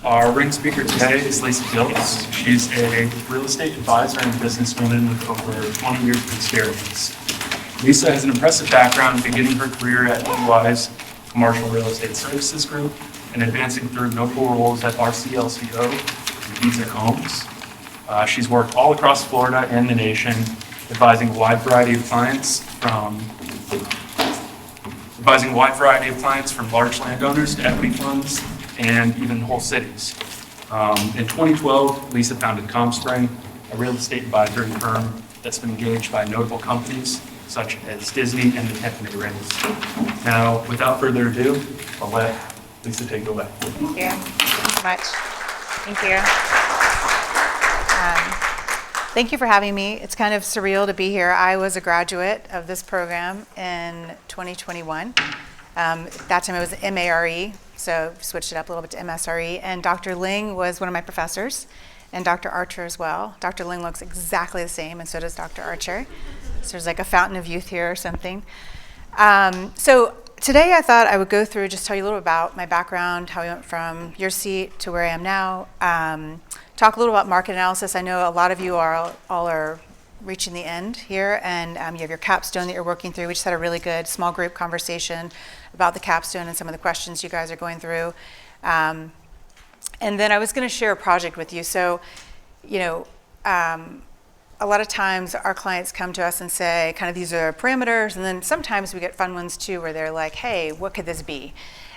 Our ring speaker today is Lisa Dilts. She's a real estate advisor and businesswoman with over 20 years of experience. Lisa has an impressive background beginning her career at EY's Commercial Real Estate Services Group and advancing through notable roles at RCLCO and Visa Homes. She's worked all across Florida and the nation, advising a wide variety of clients from large landowners to equity funds and even whole cities. In 2012, Lisa founded Compspring, a real estate advisory firm that's been engaged by notable companies such as Disney and the Tampa Bay Rays. Now, without further ado, I'll let Lisa take it away. Thank you. Thanks so much. Thank you. Thank you for having me. It's kind of surreal to be here. I was a graduate of this program in 2021. At that time it was MARE, so switched it up a little bit to MSRE. And Dr. Ling was one of my professors, and Dr. Archer as well. Dr. Ling looks exactly the same, and so does Dr. Archer. So there's like a fountain of youth here or something. So today I thought I would go through, just tell you a little about my background, how I went from your seat to where I am now. Talk a little about market analysis. I know a lot of you all are reaching the end here, and you have your capstone that you're working through. We just had a really good small group conversation about the capstone and some of the questions you guys are going through. And then I was going to share a project with you. So, a lot of times our clients come to us and say, kind of these are parameters, and then sometimes we get fun ones too, where they're like, hey, what could this be?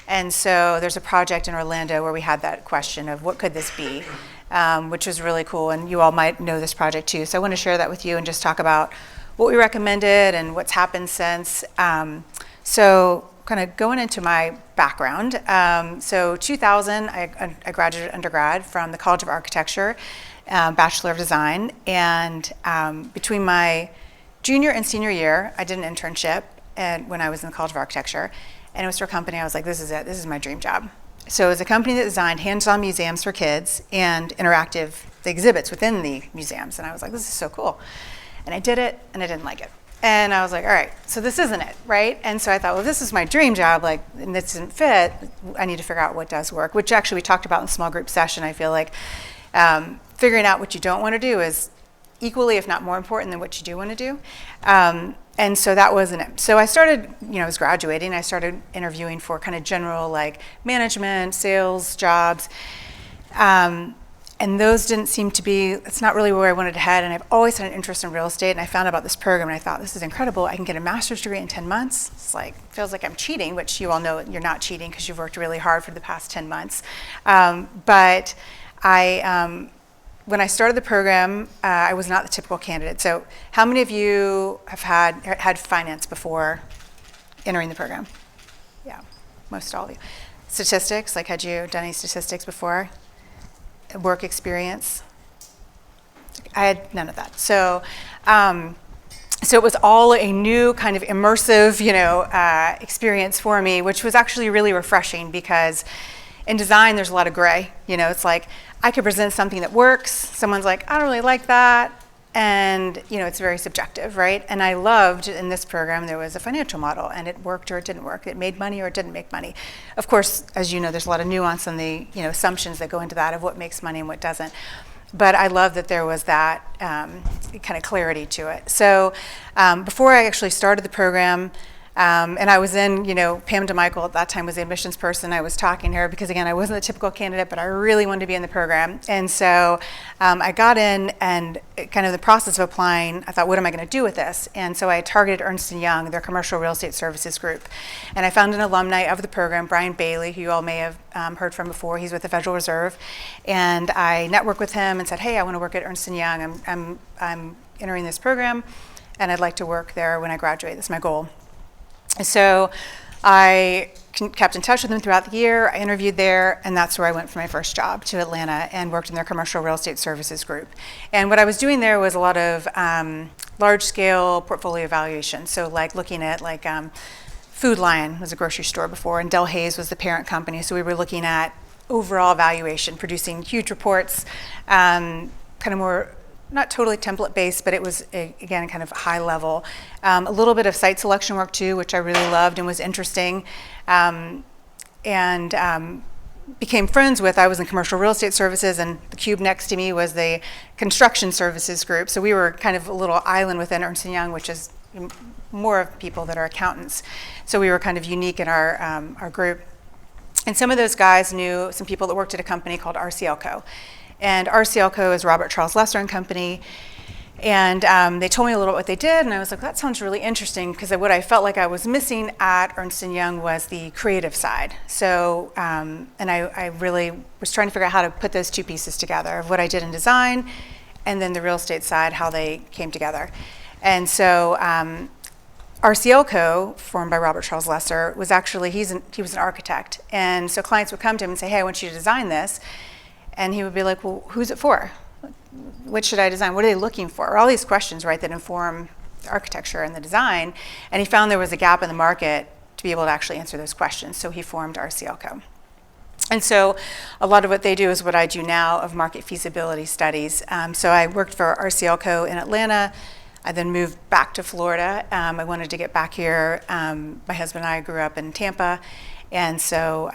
And so there's a project in Orlando where we had that question of what could this be, which was really cool, and you all might know this project too. So I want to share that with you and just talk about what we recommended and what's happened since. So kind of going into my background. So 2000, I graduated undergrad from the College of Architecture, Bachelor of Design, and between my junior and senior year, I did an internship when I was in the College of Architecture, and it was for a company. I was like, this is it, this is my dream job. So it was a company that designed hands-on museums for kids and interactive exhibits within the museums, and I was like, this is so cool. And I did it, and I didn't like it. And I was like, all right, so this isn't it, right? And so I thought, well, this is my dream job, and this doesn't fit. I need to figure out what does work, which actually we talked about in a small group session. I feel like figuring out what you don't want to do is equally, if not more important than what you do want to do. And so that wasn't it. So I started, I was graduating, I started interviewing for kind of general like management, sales jobs. And those didn't seem to be, it's not really where I wanted to head. And I've always had an interest in real estate, and I found out about this program, and I thought, this is incredible. I can get a master's degree in 10 months. It's like, feels like I'm cheating, which you all know you're not cheating because you've worked really hard for the past 10 months. But when I started the program, I was not the typical candidate. So how many of you have had finance before entering the program? Yeah, most all of you. Statistics, like had you done any statistics before? Work experience? I had none of that. So it was all a new kind of immersive, experience for me, which was actually really refreshing because in design, there's a lot of gray. It's like I could present something that works. Someone's like, I don't really like that. And, it's very subjective, right? And I loved in this program, there was a financial model, and it worked or it didn't work. It made money or it didn't make money. Of course, as you know, there's a lot of nuance on the, assumptions that go into that of what makes money and what doesn't. But I love that there was that kind of clarity to it. So before I actually started the program, and I was in, Pam DeMichael at that time was the admissions person. I was talking to her because, again, I wasn't the typical candidate, but I really wanted to be in the program. And so I got in, and kind of the process of applying, I thought, what am I going to do with this? And so I targeted Ernst & Young, their Commercial Real Estate Services Group. And I found an alumni of the program, Brian Bailey, who you all may have heard from before. He's with the Federal Reserve. And I networked with him and said, hey, I want to work at Ernst & Young. I'm entering this program, and I'd like to work there when I graduate. That's my goal. So I kept in touch with them throughout the year. I interviewed there, and that's where I went for my first job, to Atlanta, and worked in their Commercial Real Estate Services Group. And what I was doing there was a lot of large-scale portfolio evaluation. So like looking at Food Lion was a grocery store before, and Del Hayes was the parent company. So we were looking at overall valuation, producing huge reports, kind of more not totally template-based, but it was, again, kind of high level. A little bit of site selection work, too, which I really loved and was interesting. became friends with, I was in commercial real estate services, and the cube next to me was the construction services group. So we were kind of a little island within Ernst & Young, which is more of people that are accountants. So we were kind of unique in our group. And some of those guys knew some people that worked at a company called RCL And RCL is Robert Charles Lesser and Company. And they told me a little what they did, and I was like, that sounds really interesting, because what I felt like I was missing at Ernst & Young was the creative side. So, and I really was trying to figure out how to put those two pieces together, of what I did in design, and then the real estate side, how they came together. And so RCL formed by Robert Charles Lesser, was actually, he was an architect. And so clients would come to him and say, hey, I want you to design this. And he would be like, well, who's it for? What should I design? What are they looking for? All these questions, right, that inform the architecture and the design. And he found there was a gap in the market to be able to actually answer those questions. So he formed RCL. And so a lot of what they do is what I do now of market feasibility studies. So I worked for RCL in Atlanta. I then moved back to Florida. I wanted to get back here. My husband and I grew up in Tampa. And so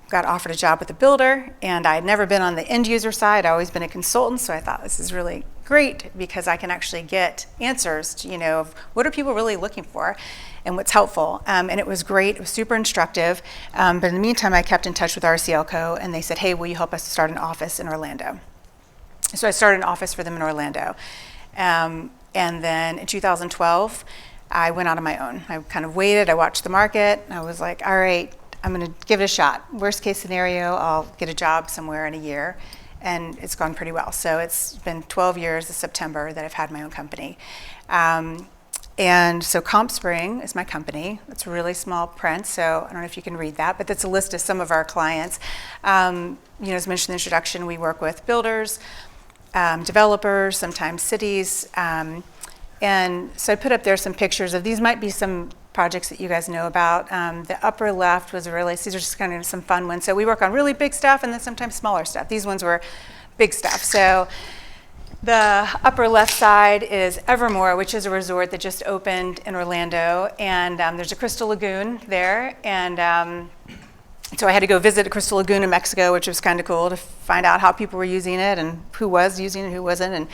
got offered a job with a builder, and I had never been on the end user side. I'd always been a consultant, so I thought this is really great because I can actually get answers to, of what are people really looking for and what's helpful. And it was great. It was super instructive. But in the meantime, I kept in touch with RCL and they said, hey, will you help us start an office in Orlando? So I started an office for them in Orlando. And then in 2012, I went out on my own. I kind of waited. I watched the market. And I was like, all right, I'm going to give it a shot. Worst case scenario, I'll get a job somewhere in a year, and it's gone pretty well. So it's been 12 years this September that I've had my own company. And so Compspring is my company. It's really small print, so I don't know if you can read that, but that's a list of some of our clients. As mentioned in the introduction, we work with builders, developers, sometimes cities. And so I put up there some pictures of these might be some projects that you guys know about. The upper left was these are just kind of some fun ones. So we work on really big stuff and then sometimes smaller stuff. These ones were big stuff. So the upper left side is Evermore, which is a resort that just opened in Orlando. And there's a Crystal Lagoon there. And so I had to go visit a Crystal Lagoon in Mexico, which was kind of cool to find out how people were using it and who was using it and who wasn't, and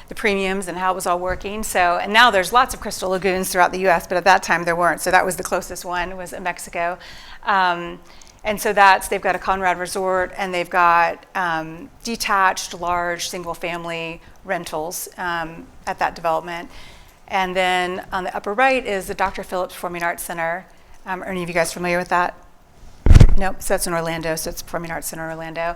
the premiums and how it was all working. So, and now there's lots of Crystal Lagoons throughout the US, but at that time there weren't. So that was the closest one, was in Mexico. And so they've got a Conrad resort, and they've got detached, large, single-family rentals at that development. And then on the upper right is the Dr. Phillips Performing Arts Center. Are any of you guys familiar with that? Nope, so that's in Orlando, so it's Performing Arts Center Orlando.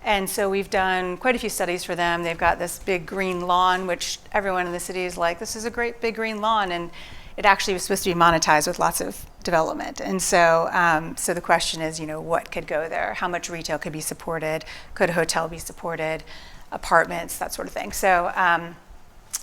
And so we've done quite a few studies for them. They've got this big green lawn, which everyone in the city is like, this is a great big green lawn. And it actually was supposed to be monetized with lots of development. And so so the question is, what could go there? How much retail could be supported? Could a hotel be supported? Apartments, that sort of thing. So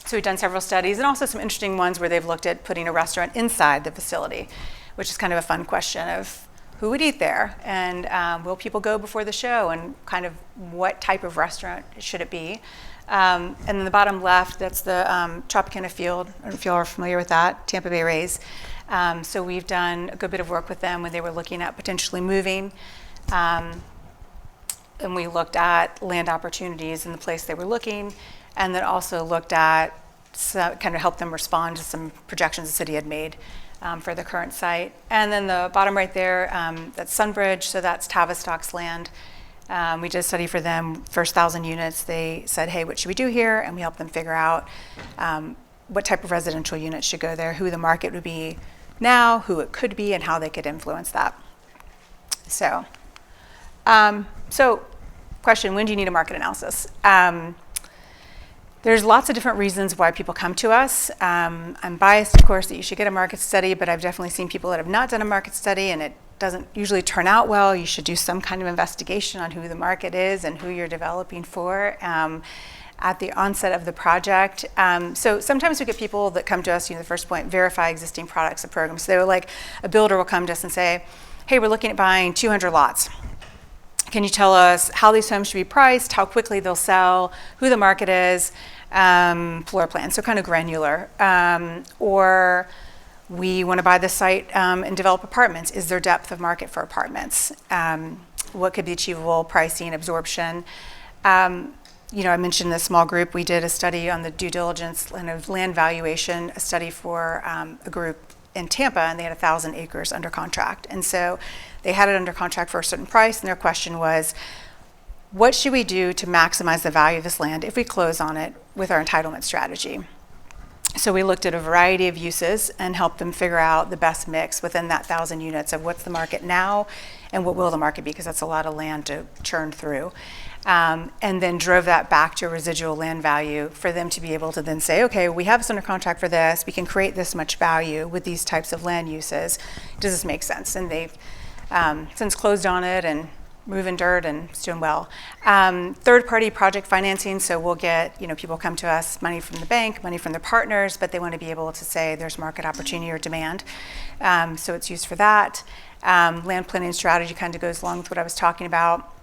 so we've done several studies, and also some interesting ones where they've looked at putting a restaurant inside the facility, which is kind of a fun question of, who would eat there, and will people go before the show, and kind of what type of restaurant should it be? And then the bottom left, that's the Tropicana Field. I don't know if you all are familiar with that, Tampa Bay Rays. So we've done a good bit of work with them when they were looking at potentially moving. And we looked at land opportunities in the place they were looking, and then also looked at, kind of helped them respond to some projections the city had made for the current site. And then the bottom right there, that's Sunbridge, so that's Tavistock's land. We did a study for them, first 1,000 units. They said, hey, what should we do here? And we helped them figure out what type of residential units should go there, who the market would be now, who it could be, and how they could influence that. So, question, when do you need a market analysis? There's lots of different reasons why people come to us. I'm biased, of course, that you should get a market study, but I've definitely seen people that have not done a market study, and it doesn't usually turn out well. You should do some kind of investigation on who the market is and who you're developing for at the onset of the project. So sometimes we get people that come to us, the first point, verify existing products and programs. So they were like, a builder will come to us and say, hey, we're looking at buying 200 lots. Can you tell us how these homes should be priced, how quickly they'll sell, who the market is, floor plan, so kind of granular. Or We want to buy the site and develop apartments. Is there depth of market for apartments? What could be achievable pricing, absorption? I mentioned the small group. We did a study on the due diligence and of land valuation, a study for a group in Tampa, and they had 1,000 acres under contract. And so they had it under contract for a certain price, and their question was, what should we do to maximize the value of this land if we close on it with our entitlement strategy? So we looked at a variety of uses and helped them figure out the best mix within that 1,000 units of what's the market now and what will the market be, because that's a lot of land to churn through. And then drove that back to residual land value for them to be able to then say, okay, we have this under contract for this, we can create this much value with these types of land uses. Does this make sense? And they've since closed on it and moving dirt, and it's doing well. Third-party project financing, so we'll get, people come to us, money from the bank, money from their partners, but they want to be able to say there's market opportunity or demand. So it's used for that. Land planning strategy kind of goes along with what I was talking about.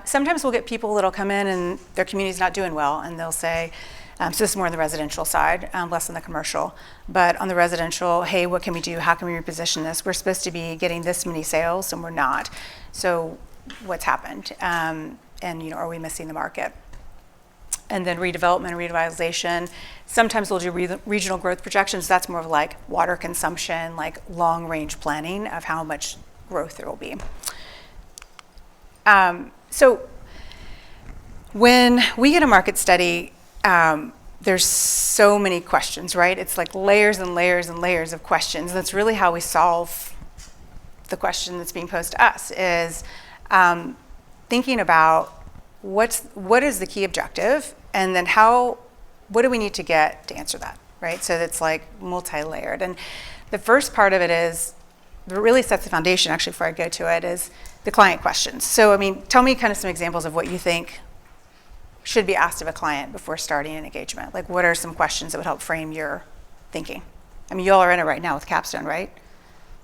Sometimes we'll get people that'll come in and their community's not doing well, and they'll say, so this is more on the residential side, less on the commercial. But on the residential, hey, what can we do? How can we reposition this? We're supposed to be getting this many sales, and we're not. So what's happened? And are we missing the market? And then redevelopment and revitalization. Sometimes we'll do regional growth projections. That's more of like water consumption, like long-range planning of how much growth there will be. So when we get a market study, there's so many questions, right? It's like layers and layers and layers of questions. That's really how we solve the question that's being posed to us, is thinking about what is the key objective, and then what do we need to get to answer that, right? So it's like multi-layered. And the first part of it is, it really sets the foundation, actually, before I go to it, is the client questions. So, tell me kind of some examples of what you think should be asked of a client before starting an engagement. Like, what are some questions that would help frame your thinking? You all are in it right now with Capstone, right?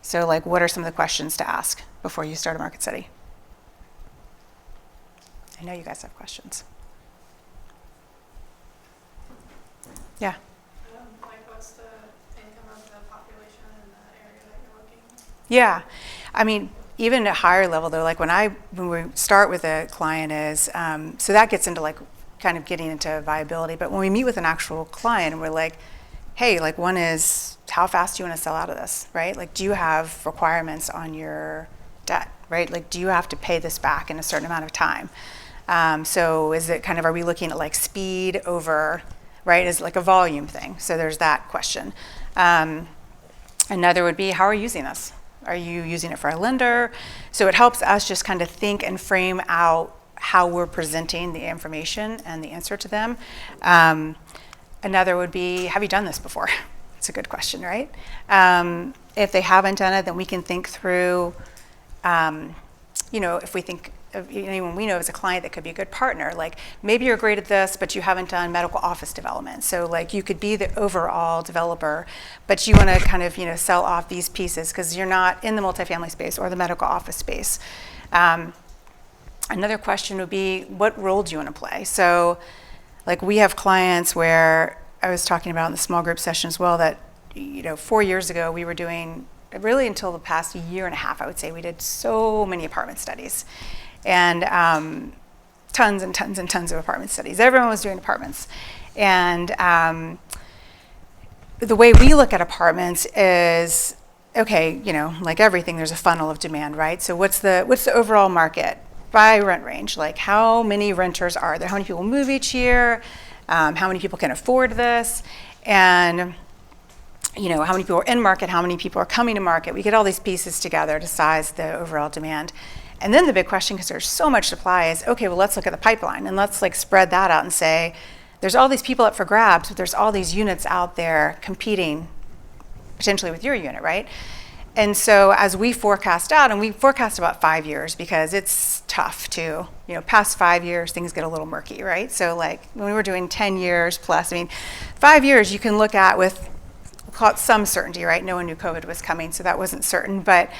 So, like, what are some of the questions to ask before you start a market study? I know you guys have questions. Yeah. What's the income of the population in the area that you're looking? Yeah. Even at higher level though, like when we start with a client is, so that gets into like kind of getting into viability. But when we meet with an actual client and we're like, hey, like one is, how fast do you want to sell out of this, right? Like, do you have requirements on your debt, right? Like, do you have to pay this back in a certain amount of time? So is it kind of, are we looking at like speed over, right? Is it like a volume thing? So there's that question. Another would be, how are you using this? Are you using it for a lender? So it helps us just kind of think and frame out how we're presenting the information and the answer to them. Another would be, have you done this before? It's a good question, right? If they haven't done it, then we can think through, if we think of anyone we know as a client that could be a good partner, like maybe you're great at this, but you haven't done medical office development. So like you could be the overall developer, but you want to kind of, sell off these pieces because you're not in the multifamily space or the medical office space. Another question would be, what role do you want to play? So like we have clients where I was talking about in the small group session as well that, 4 years ago we were doing, really until the past year and a half, I would say, we did so many apartment studies. And tons and tons and tons of apartment studies. Everyone was doing apartments. And the way we look at apartments is, okay, like everything, there's a funnel of demand, right? So what's the overall market by rent range? Like how many renters are there? How many people move each year? How many people can afford this? And how many people are in market? How many people are coming to market? We get all these pieces together to size the overall demand. And then the big question, because there's so much supply, is, okay, well, let's look at the pipeline and let's like spread that out and say, there's all these people up for grabs, but there's all these units out there competing potentially with your unit, right? And so as we forecast out, and we forecast about 5 years because it's tough to, past 5 years, things get a little murky, right? So like when we were doing 10 years plus, 5 years you can look at with, we'll call it some certainty, right? No one knew COVID was coming, so that wasn't certain, but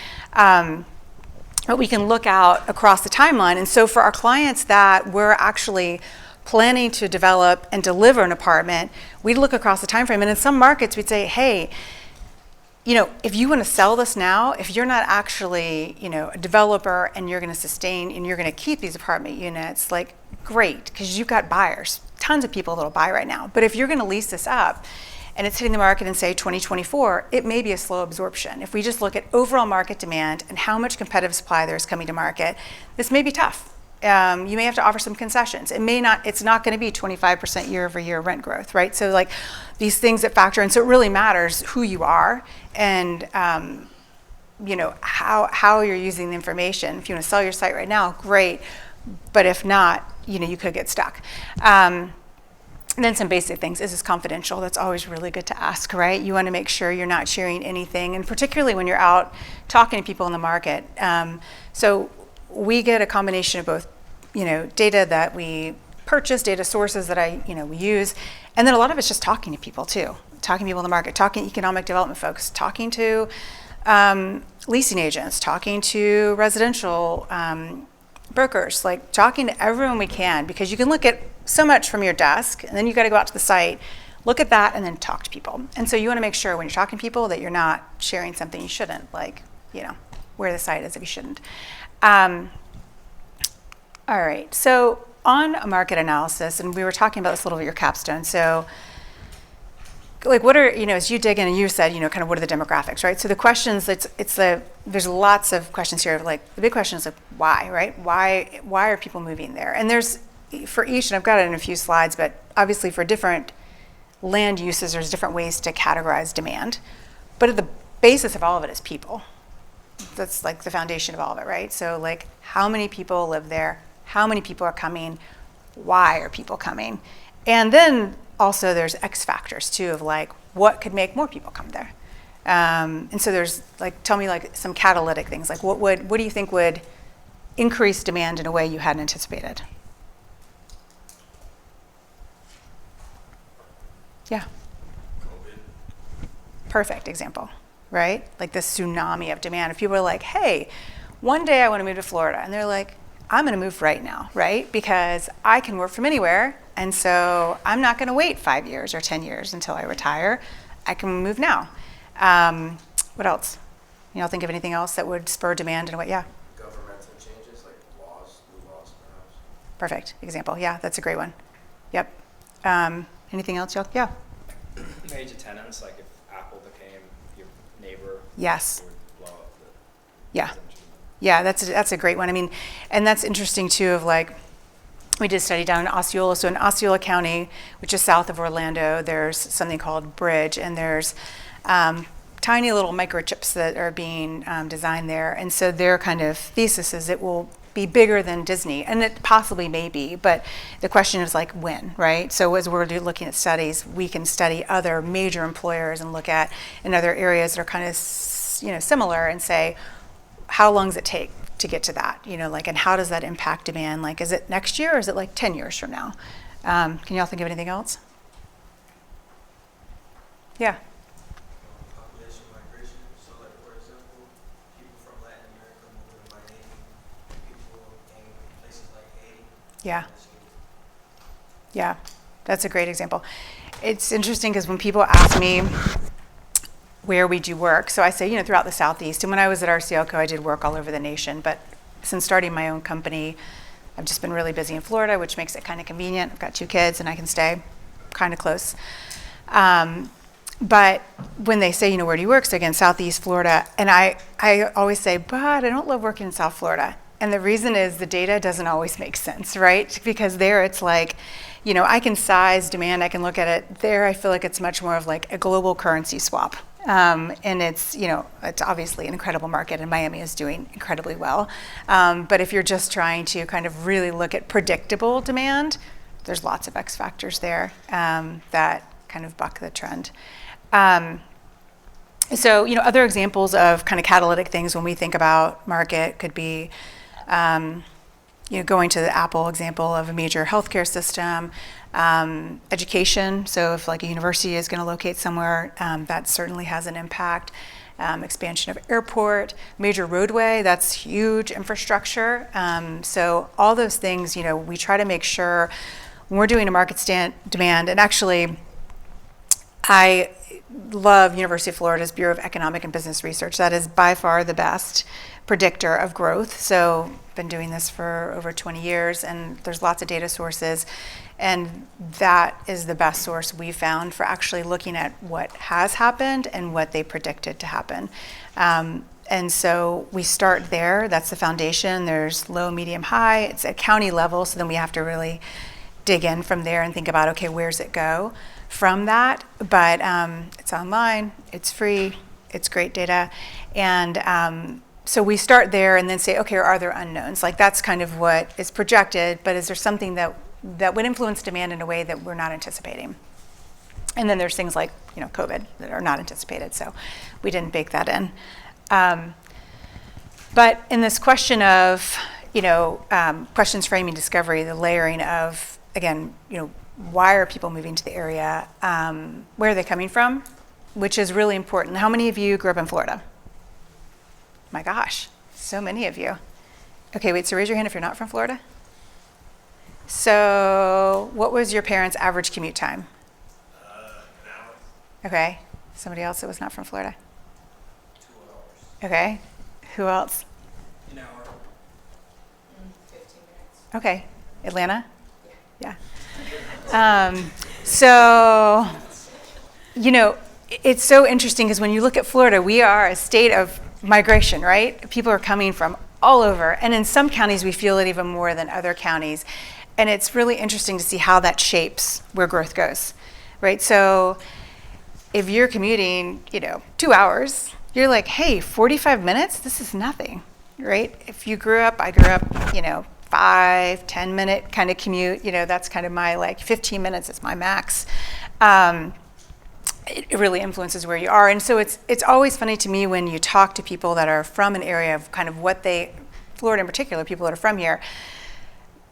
we can look out across the timeline. And so for our clients that we're actually planning to develop and deliver an apartment, we'd look across the time frame. And in some markets, we'd say, hey, if you want to sell this now, if you're not actually, a developer and you're going to sustain and you're going to keep these apartment units, like, great, because you've got buyers, tons of people that'll buy right now. But if you're going to lease this up and it's hitting the market in, say, 2024, it may be a slow absorption. If we just look at overall market demand and how much competitive supply there is coming to market, this may be tough. You may have to offer some concessions. It's not going to be 25% year over year rent growth, right? So like these things that factor in. So it really matters who you are and how you're using the information. If you want to sell your site right now, great. But if not, you could get stuck. And then some basic things. Is this confidential? That's always really good to ask, right? You want to make sure you're not sharing anything, and particularly when you're out talking to people in the market. So we get a combination of both, data that we purchase, data sources that we use, and then a lot of it's just talking to people too, talking to people in the market, talking to economic development folks, talking to leasing agents, talking to residential brokers, like talking to everyone we can, because you can look at so much from your desk, and then you got to go out to the site, look at that, and then talk to people. And so you want to make sure when you're talking to people that you're not sharing something you shouldn't, like, where the site is if you shouldn't. All right, so on a market analysis, and we were talking about this a little bit, your capstone. So like what are, as you dig in and you said, kind of what are the demographics, right? So the questions, there's lots of questions here. Like the big question is like, why, right? Why are people moving there? And there's, for each, and I've got it in a few slides, but obviously for different land uses, there's different ways to categorize demand. But at the basis of all of it is people. That's like the foundation of all of it, right? So like how many people live there? How many people are coming? Why are people coming? And then also there's X factors too of like what could make more people come there? And so there's like, tell me like some catalytic things. Like what do you think would increase demand in a way you hadn't anticipated? Yeah. COVID. Perfect example, right? Like this tsunami of demand. If people are like, hey, one day I want to move to Florida, and they're like, I'm going to move right now, right? Because I can work from anywhere, and so I'm not going to wait 5 years or 10 years until I retire. I can move now. What else? Think of anything else that would spur demand in a way? Yeah. Governmental changes like new laws perhaps. Perfect example. Yeah, that's a great one. Yep. Anything else, y'all? Yeah. Major tenants, like if Apple became your neighbor. Yes. It would blow up the Yeah. residential. Yeah, that's a great one. I mean, and that's interesting too of like, we did a study down in Osceola. So in Osceola County, which is south of Orlando, there's something called Bridge, and there's tiny little microchips that are being designed there. And so their kind of thesis is it will be bigger than Disney, and it possibly may be, but the question is like when, right? So as we're looking at studies, we can study other major employers and look at in other areas that are kind of similar and say, how long does it take to get to that? And how does that impact demand? Like, is it next year or is it like 10 years from now? Can y'all think of anything else? Yeah. Population migration. So, like for example, people from Latin America moving to Miami, people in places like Haiti. Yeah. Yeah, that's a great example. It's interesting because when people ask me where we do work, so I say, throughout the Southeast. And when I was at RCLCO, I did work all over the nation. But since starting my own company, I've just been really busy in Florida, which makes it kind of convenient. I've got 2 kids, and I can stay kind of close. But when they say, where do you work? So again, Southeast Florida. And I always say, but I don't love working in South Florida. And the reason is the data doesn't always make sense, right? Because there it's like, I can size demand, I can look at it. There I feel like it's much more of like a global currency swap. And it's, it's obviously an incredible market, and Miami is doing incredibly well. But if you're just trying to kind of really look at predictable demand, there's lots of X factors there that kind of buck the trend. So, other examples of kind of catalytic things when we think about market could be, going to the Apple example of a major healthcare system, education. So if like a university is going to locate somewhere, that certainly has an impact. Expansion of airport, major roadway, that's huge infrastructure. So all those things, we try to make sure when we're doing a market demand, and actually I love University of Florida's Bureau of Economic and Business Research. That is by far the best predictor of growth. So been doing this for over 20 years, and there's lots of data sources. And that is the best source we found for actually looking at what has happened and what they predicted to happen. And so we start there. That's the foundation. There's low, medium, high. It's at county level, so then we have to really dig in from there and think about, okay, where's it go from that? But it's online, it's free, it's great data. And so we start there and then say, okay, are there unknowns? Like that's kind of what is projected, but is there something that would influence demand in a way that we're not anticipating? And then there's things like, COVID that are not anticipated, so we didn't bake that in. But in this question of, questions framing discovery, the layering of, again, why are people moving to the area? Where are they coming from? Which is really important. How many of you grew up in Florida? My gosh, so many of you. Okay, wait, so raise your hand if you're not from Florida. So what was your parents' average commute time? An hour, Okay, somebody else that was not from Florida? 2 hours. Okay, who else? An hour. 15 minutes. Okay, Atlanta? Yeah. So, it's so interesting because when you look at Florida, we are a state of migration, right? People are coming from all over. And in some counties, we feel it even more than other counties. And it's really interesting to see how that shapes where growth goes, right? So if you're commuting, 2 hours, you're like, hey, 45 minutes? This is nothing, right? If I grew up, 5-10 minute kind of commute, that's kind of my 15 minutes is my max. It really influences where you are. And so it's always funny to me when you talk to people that are from an area of kind of Florida in particular, people that are from here,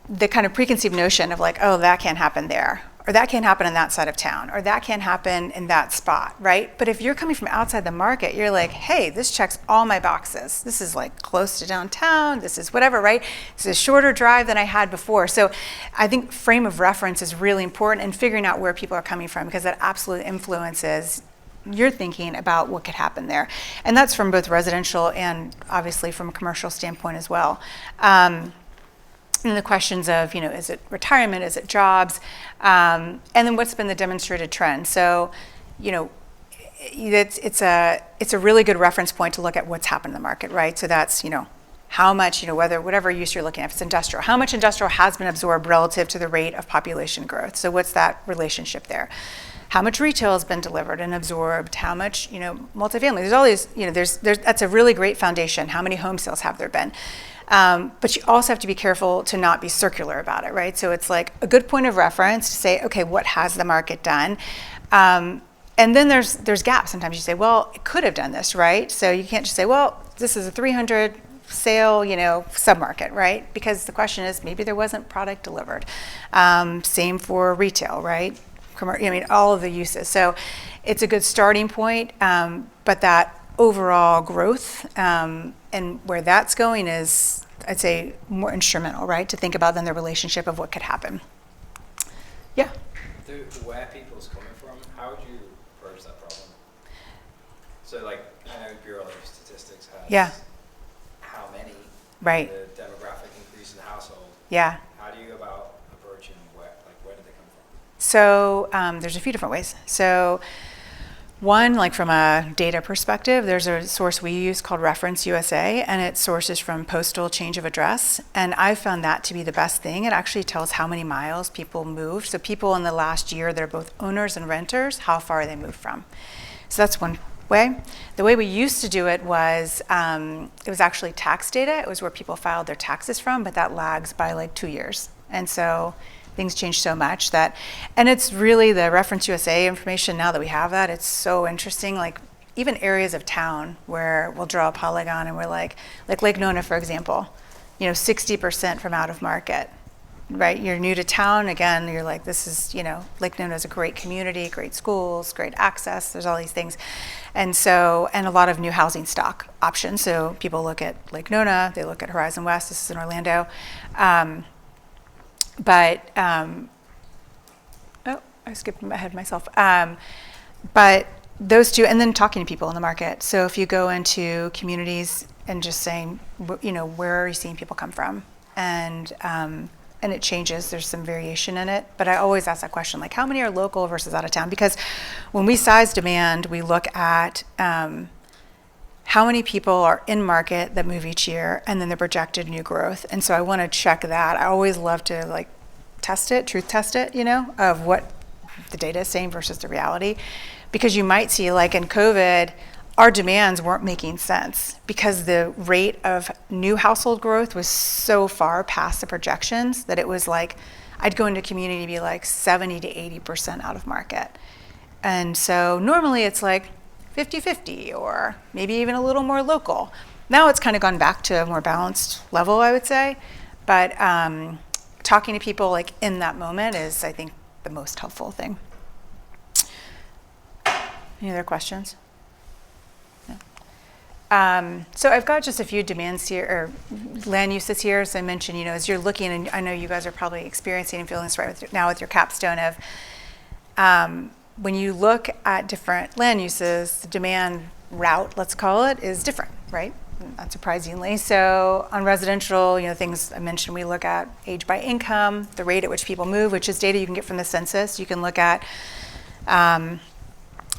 the kind of preconceived notion of oh, that can't happen there, or that can't happen in that side of town, or that can't happen in that spot, right? But if you're coming from outside the market, you're like, hey, this checks all my boxes. This is close to downtown, this is whatever, right? This is a shorter drive than I had before. So I think frame of reference is really important in figuring out where people are coming from, because that absolutely influences your thinking about what could happen there. And that's from both residential and obviously from a commercial standpoint as well. And the questions of, is it retirement, is it jobs? And then what's been the demonstrated trend? So, it's a really good reference point to look at what's happened in the market, right? So that's, how much, whatever use you're looking at, if it's industrial, how much industrial has been absorbed relative to the rate of population growth? So what's that relationship there? How much retail has been delivered and absorbed? How much, multifamily? There's all these, that's a really great foundation. How many home sales have there been? But you also have to be careful to not be circular about it, right? So it's a good point of reference to say, okay, what has the market done? And then there's gaps. Sometimes you say, well, it could have done this, right? So you can't just say, well, this is a 300 sale, submarket, right? Because the question is, maybe there wasn't product delivered. Same for retail, right? All of the uses. So it's a good starting point, but that overall growth and where that's going is, I'd say, more instrumental, right, to think about than the relationship of what could happen. Yeah? Where people's coming from, how would you approach that problem? So, I know Bureau of Statistics has how many, right, the demographic increase in the household. Yeah. How do you go about approaching where did they come from? So there's a few different ways. So one, from a data perspective, there's a source we use called Reference USA, and it sources from postal change of address. And I found that to be the best thing. It actually tells how many miles people moved. So people in the last year that are both owners and renters, how far they moved from. So that's one way. The way we used to do it was actually tax data. It was where people filed their taxes from, but that lags by 2 years. And so things change so much and it's really the Reference USA information now that we have that, it's so interesting. Even areas of town where we'll draw a polygon and we're like Lake Nona, for example, 60% from out of market, right? You're new to town, again, you're this is, Lake Nona is a great community, great schools, great access, there's all these things. And a lot of new housing stock options. So people look at Lake Nona, they look at Horizon West, this is in Orlando. I skipped ahead myself. But those two, and then talking to people in the market. So if you go into communities and just saying, where are you seeing people come from? And it changes, there's some variation in it. But I always ask that question, like how many are local versus out of town? Because when we size demand, we look at how many people are in market that move each year, and then the projected new growth. And so I want to check that. I always love to like truth test it, of what the data is saying versus the reality. Because you might see, like in COVID, our demands weren't making sense because the rate of new household growth was so far past the projections that it was like, I'd go into a community and be like 70 to 80% out of market. And so normally it's like 50-50 or maybe even a little more local. Now it's kind of gone back to a more balanced level, I would say. But talking to people like in that moment is, I think, the most helpful thing. Any other questions? So I've got just a few demands here, or land uses here. As I mentioned, as you're looking, and I know you guys are probably experiencing and feeling this right now with your capstone of, when you look at different land uses, the demand route, let's call it, is different, right? Not surprisingly. So on residential, things I mentioned, we look at age by income, the rate at which people move, which is data you can get from the census. You can look at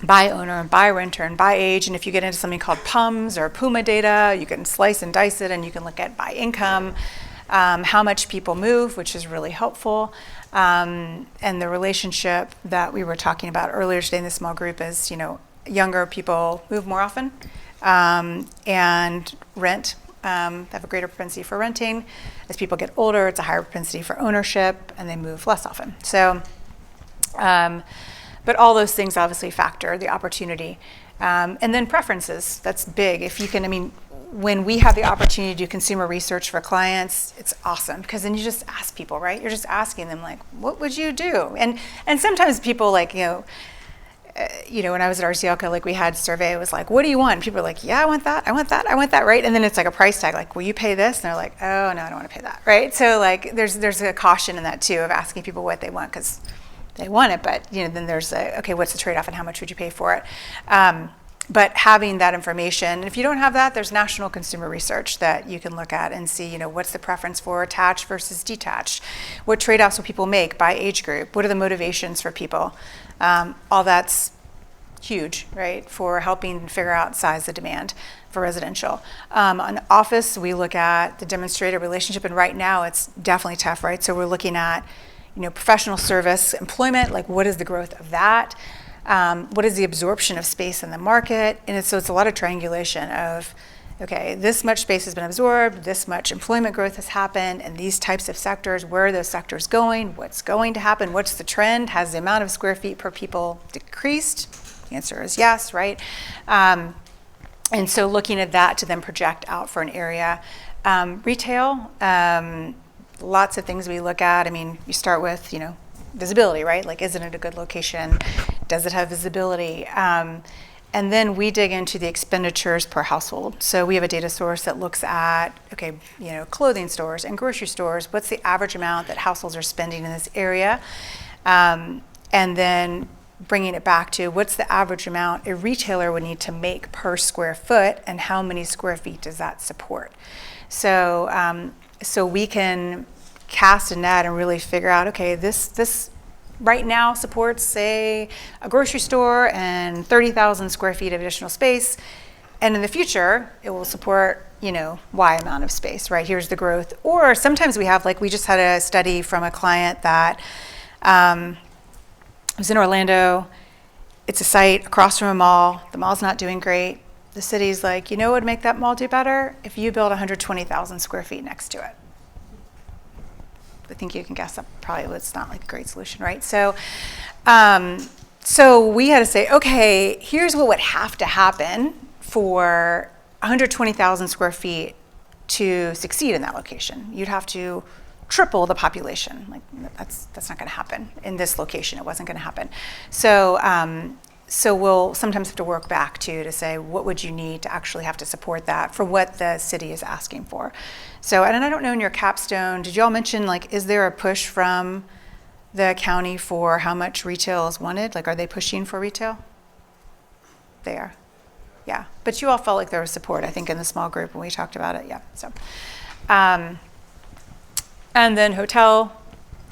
by owner and by renter and by age. And if you get into something called PUMS or PUMA data, you can slice and dice it, and you can look at by income, how much people move, which is really helpful. And the relationship that we were talking about earlier today in the small group is, younger people move more often and rent, have a greater propensity for renting. As people get older, it's a higher propensity for ownership, and they move less often. So, but all those things obviously factor the opportunity. And then preferences, that's big. If you can, when we have the opportunity to do consumer research for clients, it's awesome, because then you just ask people, right? You're just asking them, like, what would you do? And sometimes people, like, when I was at RCLCA, like, we had a survey, it was like, what do you want? And people are like, yeah, I want that, right? And then it's like a price tag, like, will you pay this? And they're like, oh, no, I don't want to pay that, right? So, like, there's a caution in that, too, of asking people what they want, because they want it, but then there's okay, what's the trade-off and how much would you pay for it? But having that information, and if you don't have that, there's national consumer research that you can look at and see, what's the preference for attached versus detached? What trade-offs will people make by age group? What are the motivations for people? All that's huge, right, for helping figure out size of demand for residential. On office, we look at the demonstrated relationship, and right now it's definitely tough, right? So we're looking at professional service employment, like what is the growth of that? What is the absorption of space in the market? And so it's a lot of triangulation of, okay, this much space has been absorbed, this much employment growth has happened, and these types of sectors, where are those sectors going? What's going to happen? What's the trend? Has the amount of square feet per people decreased? The answer is yes, right? And so looking at that to then project out for an area. Retail, lots of things we look at. You start with, visibility, right? Like, isn't it a good location? Does it have visibility? And then we dig into the expenditures per household. So we have a data source that looks at, okay, clothing stores and grocery stores. What's the average amount that households are spending in this area? And then bringing it back to what's the average amount a retailer would need to make per square foot, and how many square feet does that support? So we can cast a net and really figure out, okay, this right now supports, say, a grocery store and 30,000 square feet of additional space. And in the future, it will support, Y amount of space, right? Here's the growth. Or sometimes we have, like, we just had a study from a client that was in Orlando. It's a site across from a mall. The mall's not doing great. The city's like, what would make that mall do better? If you build 120,000 square feet next to it. I think you can guess that probably was not like a great solution, right? So we had to say, okay, here's what would have to happen for 120,000 square feet to succeed in that location. You'd have to triple the population. Like, that's not going to happen in this location. It wasn't going to happen. So we'll sometimes have to work back to say, what would you need to actually have to support that for what the city is asking for? So, and I don't know, in your capstone, did you all mention, like, is there a push from the county for how much retail is wanted? Like, are they pushing for retail? They are. Yeah. But you all felt like there was support, I think, in the small group when we talked about it. Yeah. So, and then hotel,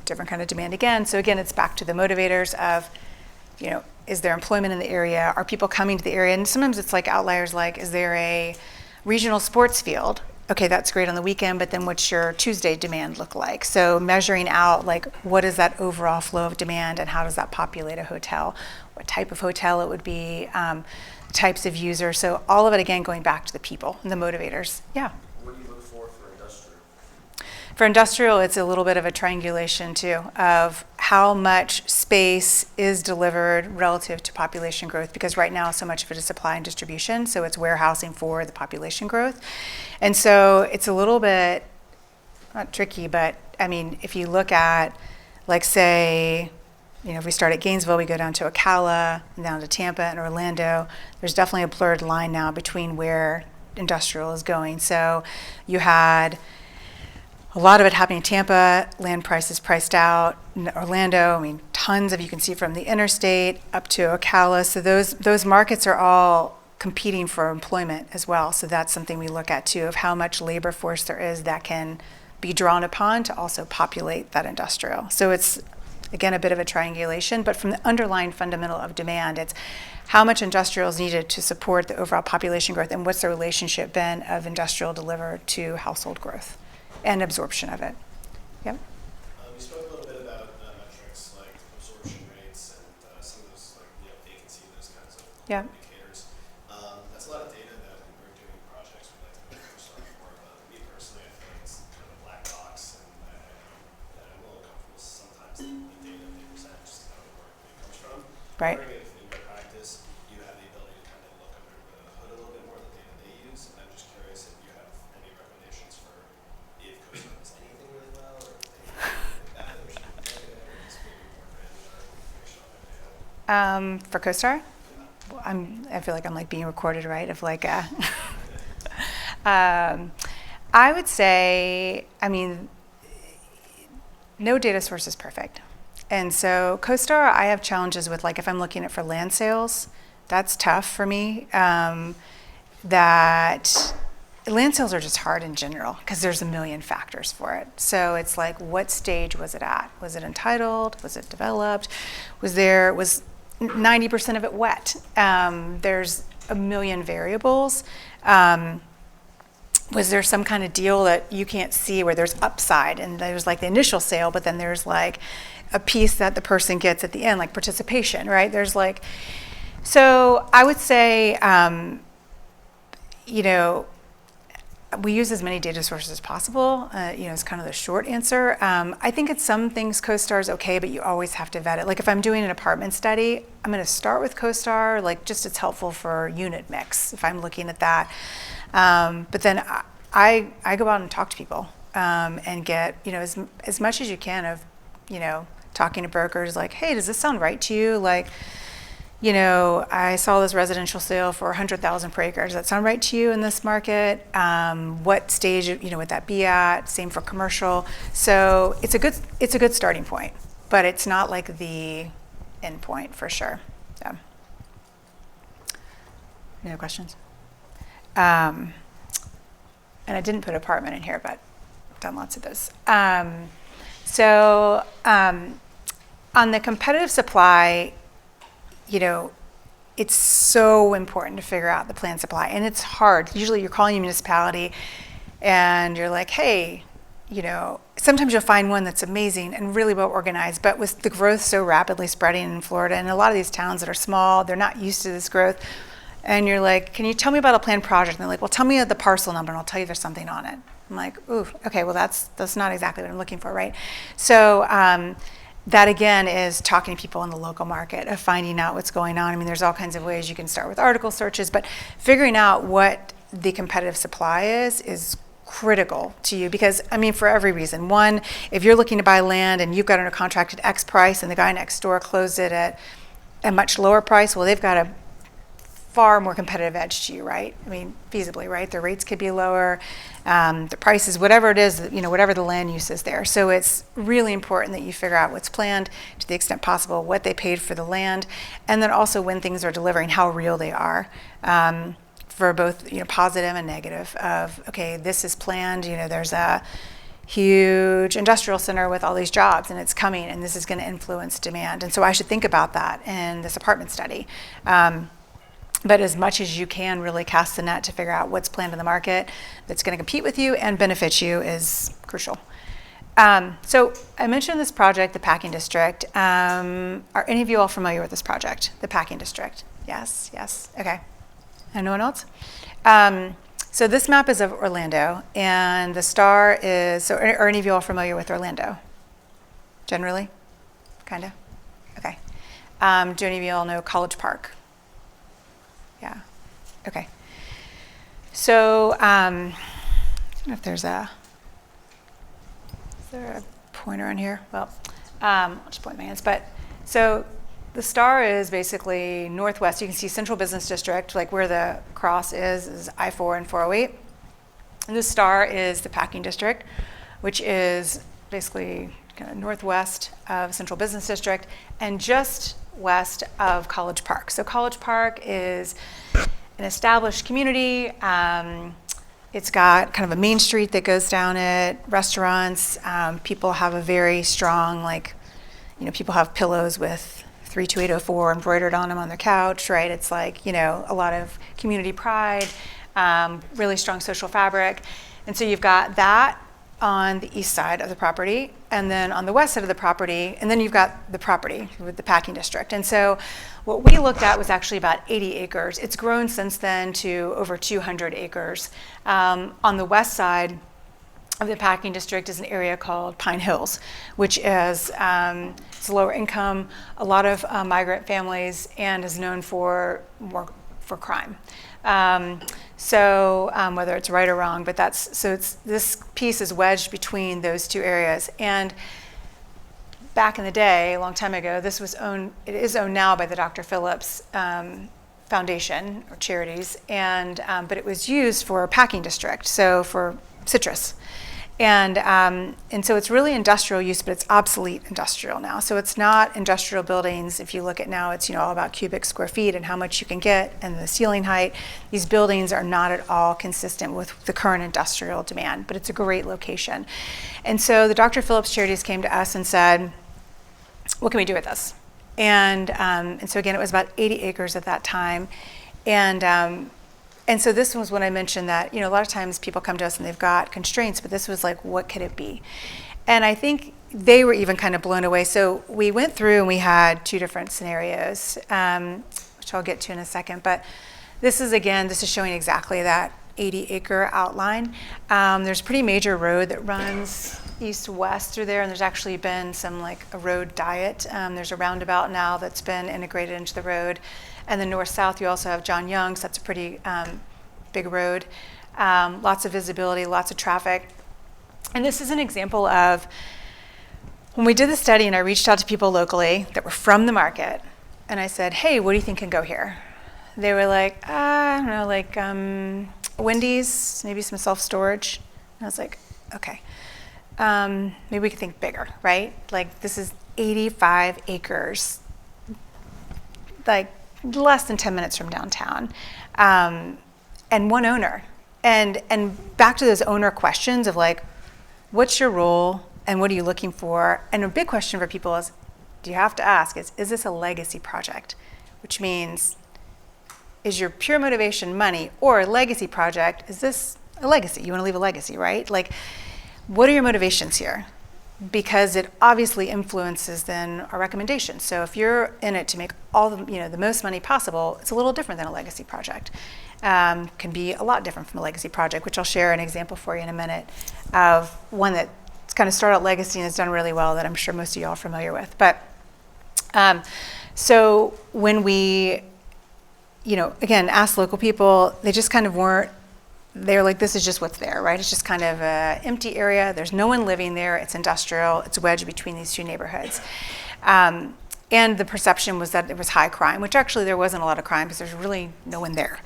different kind of demand again. So again, it's back to the motivators of, is there employment in the area? Are people coming to the area? And sometimes it's like outliers, like, is there a regional sports field? Okay, that's great on the weekend, but then what's your Tuesday demand look like? So measuring out, like, what is that overall flow of demand and how does that populate a hotel? What type of hotel it would be, types of users. So all of it, again, going back to the people and the motivators. Yeah. What do you look for industrial? For industrial, it's a little bit of a triangulation too of how much space is delivered relative to population growth, because right now so much of it is supply and distribution, so it's warehousing for the population growth. And so it's a little bit, not tricky, but I mean, if you look at, like, say, if we start at Gainesville, we go down to Ocala, and down to Tampa and Orlando, there's definitely a blurred line now between where industrial is going. So you had a lot of it happening in Tampa, land prices priced out. In Orlando, I mean, tons of, you can see from the interstate up to Ocala. So those markets are all competing for employment as well. So that's something we look at too, of how much labor force there is that can be drawn upon to also populate that industrial. So it's, again, a bit of a triangulation, but from the underlying fundamental of demand, it's how much industrial is needed to support the overall population growth, and what's the relationship been of industrial delivered to household growth and absorption of it. Yep. You spoke a little bit about metrics like absorption rates and some of those, like, vacancy, those kinds of Yeah. indicators. That's a lot of data that when we're doing projects we like to go start for. But me personally, I feel like it's kind of a black box, and I'm a little uncomfortable sometimes the data they present, just how the work it comes from. Right. I'm wondering if in your practice you have the ability to kind of look under the hood a little bit more, the data they use, and I'm just curious if you have any recommendations for if CoStar does anything really well, or if they do really bad, or should be negative, or just maybe more granular information on their data. For CoStar, well, I feel like I'm like being recorded, right? Of like I would say, I mean, no data source is perfect. And so CoStar, I have challenges with, like, if I'm looking at for land sales, that's tough for me. That land sales are just hard in general because there's a million factors for it. So it's like, what stage was it at? Was it entitled? Was it developed? Was 90% of it wet? There's a million variables. Was there some kind of deal that you can't see where there's upside and there's like the initial sale, but then there's like a piece that the person gets at the end, like participation, right? There's like, so I would say, we use as many data sources as possible, is kind of the short answer. I think it's some things CoStar is okay, but you always have to vet it. Like if I'm doing an apartment study, I'm going to start with CoStar, like just it's helpful for unit mix if I'm looking at that. But then I go out and talk to people and get, as much as you can of, talking to brokers like, hey, does this sound right to you? Like, I saw this residential sale for 100,000 per acre. Does that sound right to you in this market? What stage, would that be at? Same for commercial. So it's a good starting point, but it's not like the end point for sure. So, any other questions? And I didn't put apartment in here, but I've done lots of those. On the competitive supply, it's so important to figure out the planned supply, and it's hard. Usually you're calling a municipality and you're like, hey, sometimes you'll find one that's amazing and really well organized, but with the growth so rapidly spreading in Florida and a lot of these towns that are small, they're not used to this growth. And you're like, can you tell me about a planned project? And they're like, well, tell me the parcel number and I'll tell you there's something on it. I'm like, ooh, okay, well that's not exactly what I'm looking for, right? So that again is talking to people in the local market, of finding out what's going on. I mean, there's all kinds of ways you can start with article searches, but figuring out what the competitive supply is critical to you because, for every reason. One, if you're looking to buy land and you've got under contract at X price and the guy next door closed it at a much lower price, well, they've got to far more competitive edge to you, right? I mean, feasibly, right? Their rates could be lower, the prices, whatever it is, whatever the land use is there. So it's really important that you figure out what's planned to the extent possible, what they paid for the land, and then also when things are delivering, how real they are. For both, positive and negative of, okay, this is planned, there's a huge industrial center with all these jobs and it's coming and this is going to influence demand. And so I should think about that in this apartment study. But as much as you can really cast the net to figure out what's planned in the market that's going to compete with you and benefit you is crucial. So I mentioned this project, the Packing District. Are any of you all familiar with this project, the Packing District? Yes, okay. Anyone else? So this map is of Orlando, and the star is, so are any of you all familiar with Orlando? Generally? Kind of? Okay. Do any of you all know College Park? Yeah, okay. So, I don't know if is there a pointer on here? Well, I'll just point my hands, but, so the star is basically northwest. You can see Central Business District, like where the cross is I-4 and 408. And the star is the Packing District, which is basically kind of northwest of Central Business District and just west of College Park. So College Park is an established community. It's got kind of a main street that goes down it, restaurants. People have a very strong, people have pillows with 32804 embroidered on them on their couch, right? It's like, a lot of community pride, really strong social fabric. And so you've got that on the east side of the property, and then on the west side of the property, and then you've got the property with the Packing District. And so what we looked at was actually about 80 acres. It's grown since then to over 200 acres. On the west side of the Packing District is an area called Pine Hills, which is it's lower income, a lot of migrant families, and is known for crime. So whether it's right or wrong, but this piece is wedged between those two areas. And back in the day, a long time ago, it is owned now by the Dr. Phillips Foundation or charities, and but it was used for a packing district, so for citrus. And so it's really industrial use, but it's obsolete industrial now. So it's not industrial buildings. If you look at now, it's all about cubic square feet and how much you can get and the ceiling height. These buildings are not at all consistent with the current industrial demand, but it's a great location. And so the Dr. Phillips Charities came to us and said, what can we do with this? And so again, it was about 80 acres at that time. And so this was when I mentioned that, a lot of times people come to us and they've got constraints, but this was like, what could it be? And I think they were even kind of blown away. So we went through and we had two different scenarios, which I'll get to in a second. But this is showing exactly that 80-acre outline. There's a pretty major road that runs east-west through there, and there's actually been some a road diet. There's a roundabout now that's been integrated into the road. And then north-south, you also have John Young's. That's a pretty big road. Lots of visibility, lots of traffic. And this is an example of when we did the study and I reached out to people locally that were from the market, and I said, hey, what do you think can go here? They were like, I don't know, Wendy's, maybe some self-storage. And I was like, okay, maybe we could think bigger, right? This is 85 acres, less than 10 minutes from downtown, and one owner. And back to those owner questions of what's your role and what are you looking for? And a big question for people is, do you have to ask, is this a legacy project? Which means, is your pure motivation money, or a legacy project, is this a legacy? You want to leave a legacy, right? What are your motivations here? Because it obviously influences then our recommendations. So if you're in it to make all the most money possible, it's a little different than a legacy project. Can be a lot different from a legacy project, which I'll share an example for you in a minute of one that's kind of started out legacy and has done really well that I'm sure most of you all are familiar with. But so when we, again, asked local people, they just kind of weren't. They're like, this is just what's there, right? It's just kind of an empty area. There's no one living there. It's industrial. It's wedged between these two neighborhoods. And the perception was that there was high crime, which actually there wasn't a lot of crime because there's really no one there.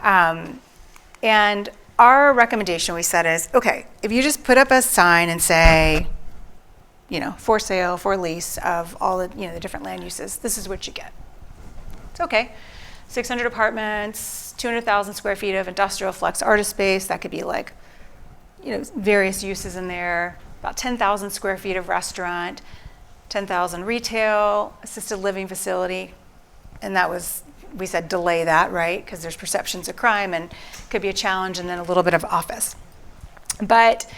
And our recommendation we said is, okay, if you just put up a sign and say, for sale, for lease of all the, the different land uses, this is what you get. It's okay. 600 apartments, 200,000 square feet of industrial flex artist space. That could be like, various uses in there. About 10,000 square feet of restaurant, 10,000 retail, assisted living facility. And that was, we said delay that, right? Because there's perceptions of crime and could be a challenge, and then a little bit of office. But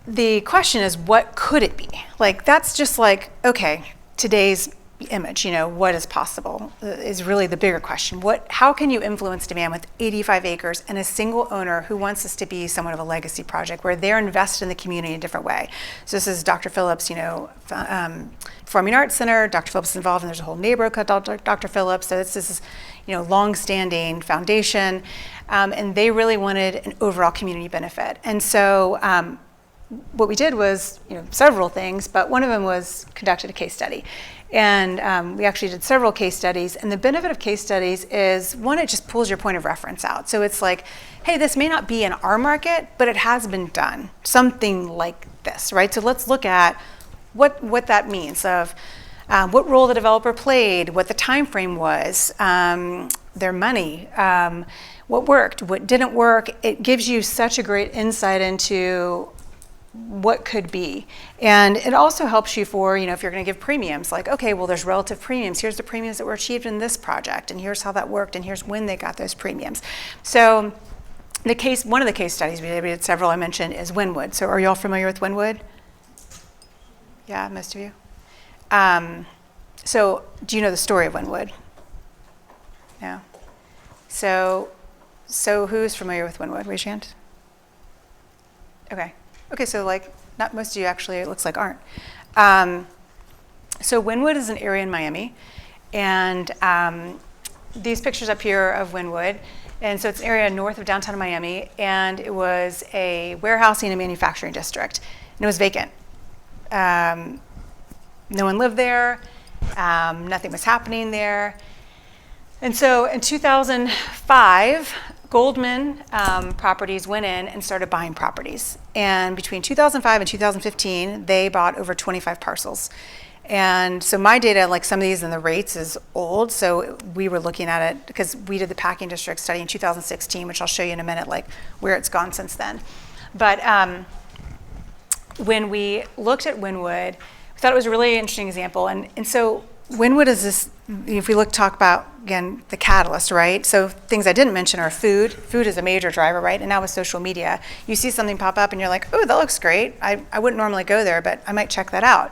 the question is, what could it be? Like, that's just like, okay, today's image, what is possible is really the bigger question. How can you influence demand with 85 acres and a single owner who wants this to be somewhat of a legacy project where they're invested in the community in a different way? So this is Dr. Phillips, Performing Arts Center. Dr. Phillips is involved, and there's a whole neighborhood called Dr. Phillips. So this is, long-standing foundation, and they really wanted an overall community benefit. And so what we did was, several things, but one of them was conducted a case study. And we actually did several case studies. And the benefit of case studies is, one, it just pulls your point of reference out. So it's like, hey, this may not be in our market, but it has been done. Something like this, right? So let's look at what that means of what role the developer played, what the time frame was, their money, what worked, what didn't work. It gives you such a great insight into what could be. And it also helps you for, if you're going to give premiums, like, okay, well, there's relative premiums. Here's the premiums that were achieved in this project, and here's how that worked, and here's when they got those premiums. So one of the case studies we did several I mentioned, is Wynwood. So are you all familiar with Wynwood? Yeah, most of you? So do you know the story of Wynwood? No? So who's familiar with Wynwood? Raise your hand. Okay, so not most of you actually, it looks like aren't. So Wynwood is an area in Miami, and these pictures up here of Wynwood, and so it's an area north of downtown Miami, and it was a warehousing and manufacturing district, and it was vacant. No one lived there, nothing was happening there. And so in 2005, Goldman Properties went in and started buying properties. And between 2005 and 2015, they bought over 25 parcels. And so my data, like some of these and the rates, is old. So we were looking at it because we did the packing district study in 2016, which I'll show you in a minute, like where it's gone since then. But when we looked at Wynwood, we thought it was a really interesting example. And so Wynwood is this, if we talk about, again, the catalyst, right? So things I didn't mention are food. Food is a major driver, right? And now with social media, you see something pop up and you're like, oh, that looks great. I wouldn't normally go there, but I might check that out.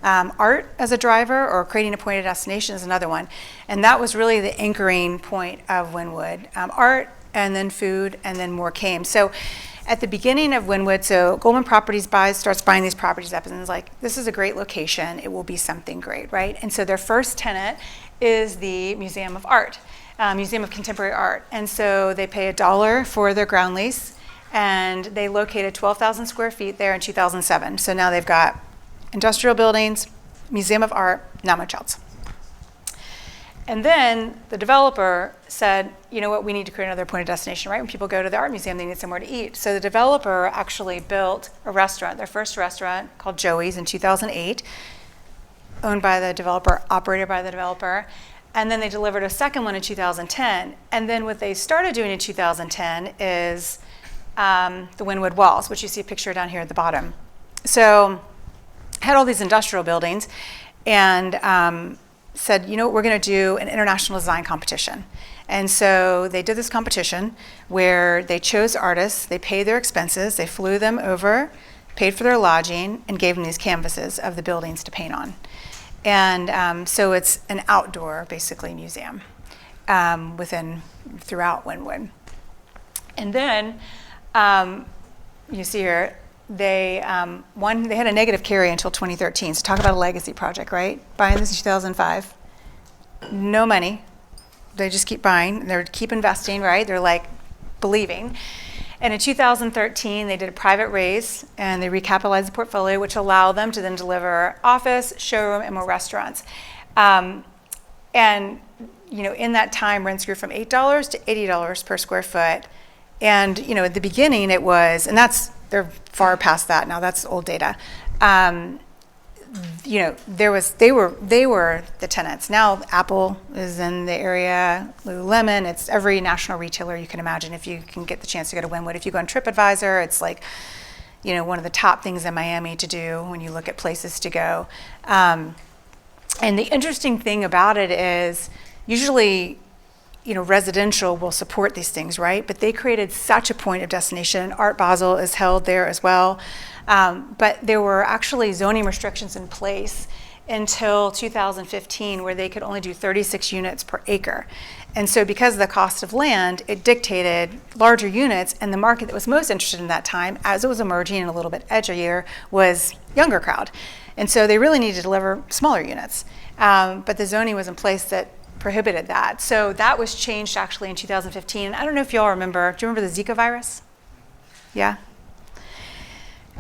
Art as a driver, or creating a pointed destination, is another one. And that was really the anchoring point of Wynwood. Art, and then food, and then more came. So at the beginning of Wynwood, so Goldman Properties starts buying these properties up, and is like, this is a great location, it will be something great, right? And so their first tenant is the Museum of Art, Museum of Contemporary Art. And so they pay $1 for their ground lease, and they located 12,000 square feet there in 2007. So now they've got industrial buildings, Museum of Art, not much else. And then the developer said, you know what, we need to create another point of destination, right? When people go to the art museum, they need somewhere to eat. So the developer actually built a restaurant, their first restaurant, called Joey's in 2008, owned by the developer, operated by the developer. And then they delivered a second one in 2010. And then what they started doing in 2010 is the Wynwood Walls, which you see a picture down here at the bottom. So had all these industrial buildings, and said, you know what, we're going to do an international design competition. And so they did this competition where they chose artists, they paid their expenses, they flew them over, paid for their lodging, and gave them these canvases of the buildings to paint on. And so it's an outdoor, basically, museum throughout Wynwood. And then you see here, they had a negative carry until 2013. So talk about a legacy project, right? Buying this in 2005, no money. They just keep buying. They keep investing, right? They're like believing. And in 2013, they did a private raise and they recapitalized the portfolio, which allowed them to then deliver office, showroom, and more restaurants. And in that time, rents grew from $8 to $80 per square foot. And at the beginning it was, and they're far past that now. That's old data. They were the tenants. Now Apple is in the area, Lululemon. It's every national retailer you can imagine if you can get the chance to go to Wynwood. If you go on TripAdvisor, it's like, one of the top things in Miami to do when you look at places to go. And the interesting thing about it is usually, residential will support these things, right? But they created such a point of destination. Art Basel is held there as well. But there were actually zoning restrictions in place until 2015 where they could only do 36 units per acre. And so because of the cost of land, it dictated larger units, and the market that was most interested in that time, as it was emerging and a little bit edgier, was younger crowd. And so they really needed to deliver smaller units. But the zoning was in place that prohibited that. So that was changed actually in 2015. And I don't know if you all remember, do you remember the Zika virus? Yeah?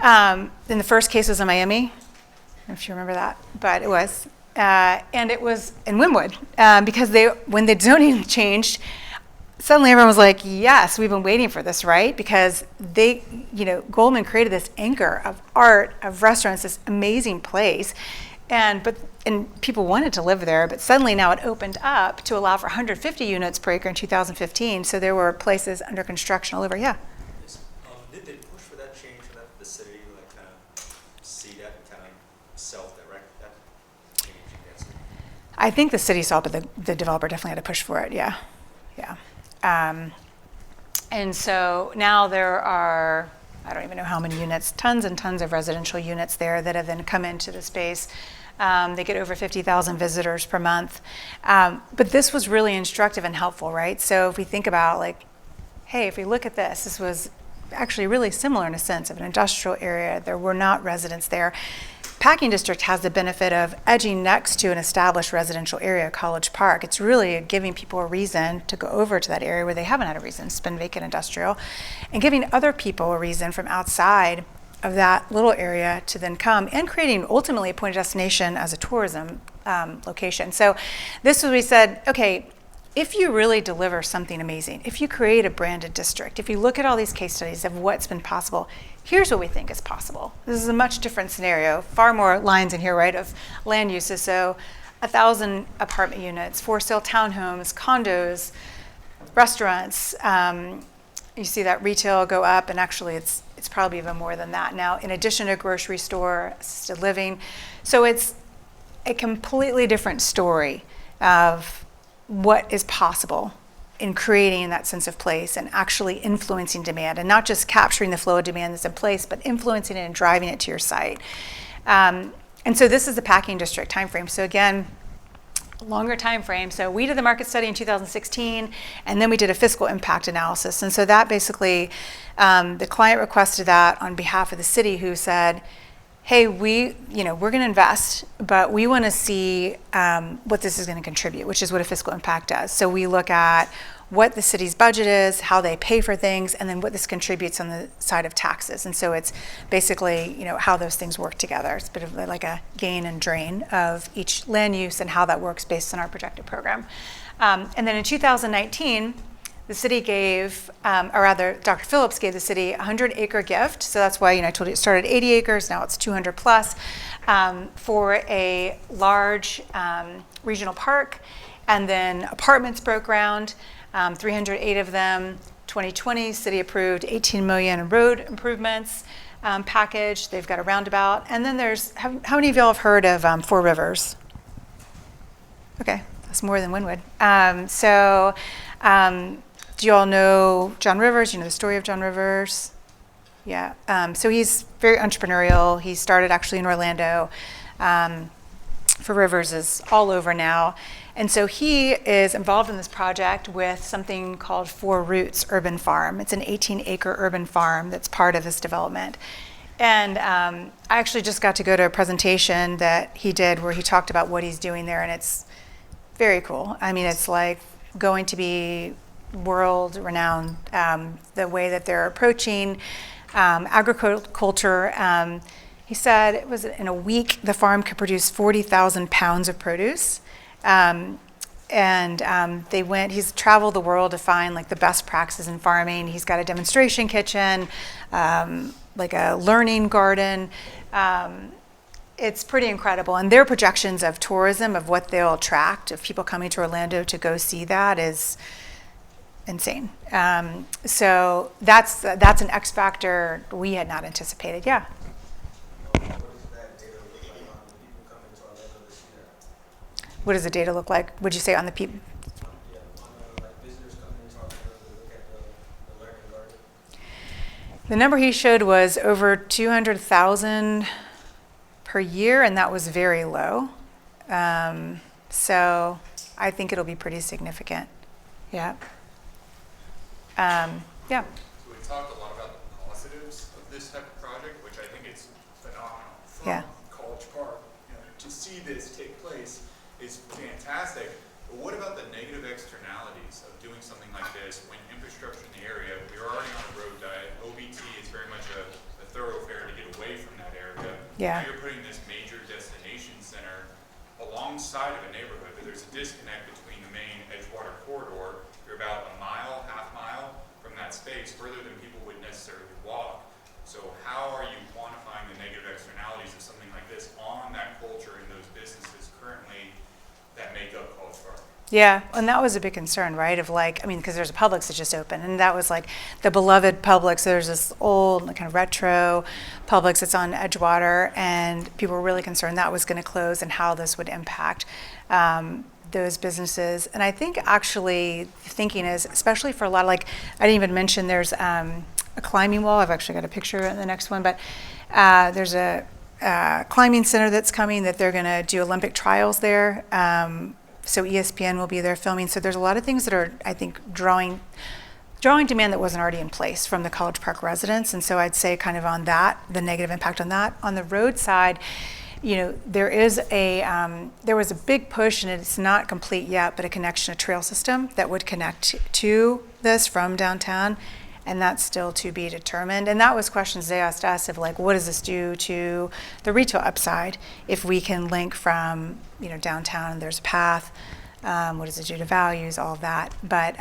Then the first case was in Miami. I don't know if you remember that, but it was. And it was in Wynwood because when the zoning changed, suddenly everyone was like, yes, we've been waiting for this, right? Because Goldman created this anchor of art, of restaurants, this amazing place. And people wanted to live there, but suddenly now it opened up to allow for 150 units per acre in 2015. So there were places under construction all over. Yeah. Did they push for that change so that the city kind of see that and kind of self-direct that change against it? I think the city saw it, but the developer definitely had to push for it. Yeah. And so now there are, I don't even know how many units, tons and tons of residential units there that have then come into the space. They get over 50,000 visitors per month. But this was really instructive and helpful, right? So if we think about hey, if we look at this was actually really similar in a sense of an industrial area. There were not residents there. Packing District has the benefit of edging next to an established residential area, College Park. It's really giving people a reason to go over to that area where they haven't had a reason. It's been vacant industrial, and giving other people a reason from outside of that little area to then come, and creating ultimately a point of destination as a tourism location. So this was, we said, okay, if you really deliver something amazing, if you create a branded district, if you look at all these case studies of what's been possible, here's what we think is possible. This is a much different scenario, far more lines in here, right, of land uses. So 1,000 apartment units, for sale townhomes, condos, restaurants. You see that retail go up, and actually it's probably even more than that now, in addition to a grocery store, assisted living. So it's a completely different story of what is possible in creating that sense of place and actually influencing demand, and not just capturing the flow of demand that's in place, but influencing it and driving it to your site. And so this is the Packing District timeframe. So again, longer time frame. So we did the market study in 2016, and then we did a fiscal impact analysis. And so that basically, the client requested that on behalf of the city, who said, hey, we're going to invest, but we want to see what this is going to contribute, which is what a fiscal impact does. So we look at what the city's budget is, how they pay for things, and then what this contributes on the side of taxes. And so it's basically, how those things work together. It's a bit of like a gain and drain of each land use and how that works based on our projected program. And then in 2019, the city gave, or rather Dr. Phillips gave the city a 100-acre gift. So that's why, I told you it started at 80 acres, now it's 200 plus, for a large regional park. And then apartments broke ground, 308 of them. 2020, city approved 18 million in road improvements package. They've got a roundabout. And then there's, how many of y'all have heard of Four Rivers? Okay, that's more than Wynwood. Do you all know John Rivers? You know the story of John Rivers? Yeah. So he's very entrepreneurial. He started actually in Orlando. For Rivers is all over now. And so he is involved in this project with something called Four Roots Urban Farm. It's an 18-acre urban farm that's part of this development. And I actually just got to go to a presentation that he did where he talked about what he's doing there, and it's very cool. I mean, it's like going to be world-renowned, the way that they're approaching agriculture. He said it was in a week, the farm could produce 40,000 pounds of produce. He's traveled the world to find like the best practices in farming. He's got a demonstration kitchen, like a learning garden. It's pretty incredible. And their projections of tourism, of what they'll attract, of people coming to Orlando to go see that, is insane. So that's an X factor we had not anticipated. Yeah. What does that data look like on the people coming to Orlando to see that? What does the data look like? Would you say on the people? Yeah, on the like visitors coming into Orlando to look at the learning garden. The number he showed was over 200,000 per year, and that was very low. So I think it'll be pretty significant. Yeah. Yeah. So we talked a lot about the positives of this type of project, which I think is phenomenal from Yeah. College Park. You know, to see this take place is fantastic. But what about the negative externalities of doing something like this when infrastructure in the area, we're already on a road diet. OBT is very much a thoroughfare to get away from that area. Yeah. Now you're putting this major destination center alongside of a neighborhood, but there's a disconnect between the main Edgewater corridor. You're about a mile, half mile from that space, further than people would necessarily walk. So how are you quantifying the negative externalities of something like this on that culture and those businesses currently that make up College Park? Yeah, and that was a big concern, right? Of like, I mean, because there's a Publix that just opened, and that was like the beloved Publix. So there's this old, kind of retro Publix that's on Edgewater, and people were really concerned that was going to close and how this would impact those businesses. And I think actually the thinking is, especially for a lot of, like, I didn't even mention there's a climbing wall. I've actually got a picture in the next one, but there's a climbing center that's coming that they're going to do Olympic trials there. So ESPN will be there filming. So there's a lot of things that are, I think, drawing demand that wasn't already in place from the College Park residents. And so I'd say kind of on that, the negative impact on that. On the road side, you know, there was a big push, and it's not complete yet, but a connection, a trail system that would connect to this from downtown. And that's still to be determined. And that was questions they asked us of, like, what does this do to the retail upside if we can link from, you know, downtown and there's a path? What does it do to values, all of that? But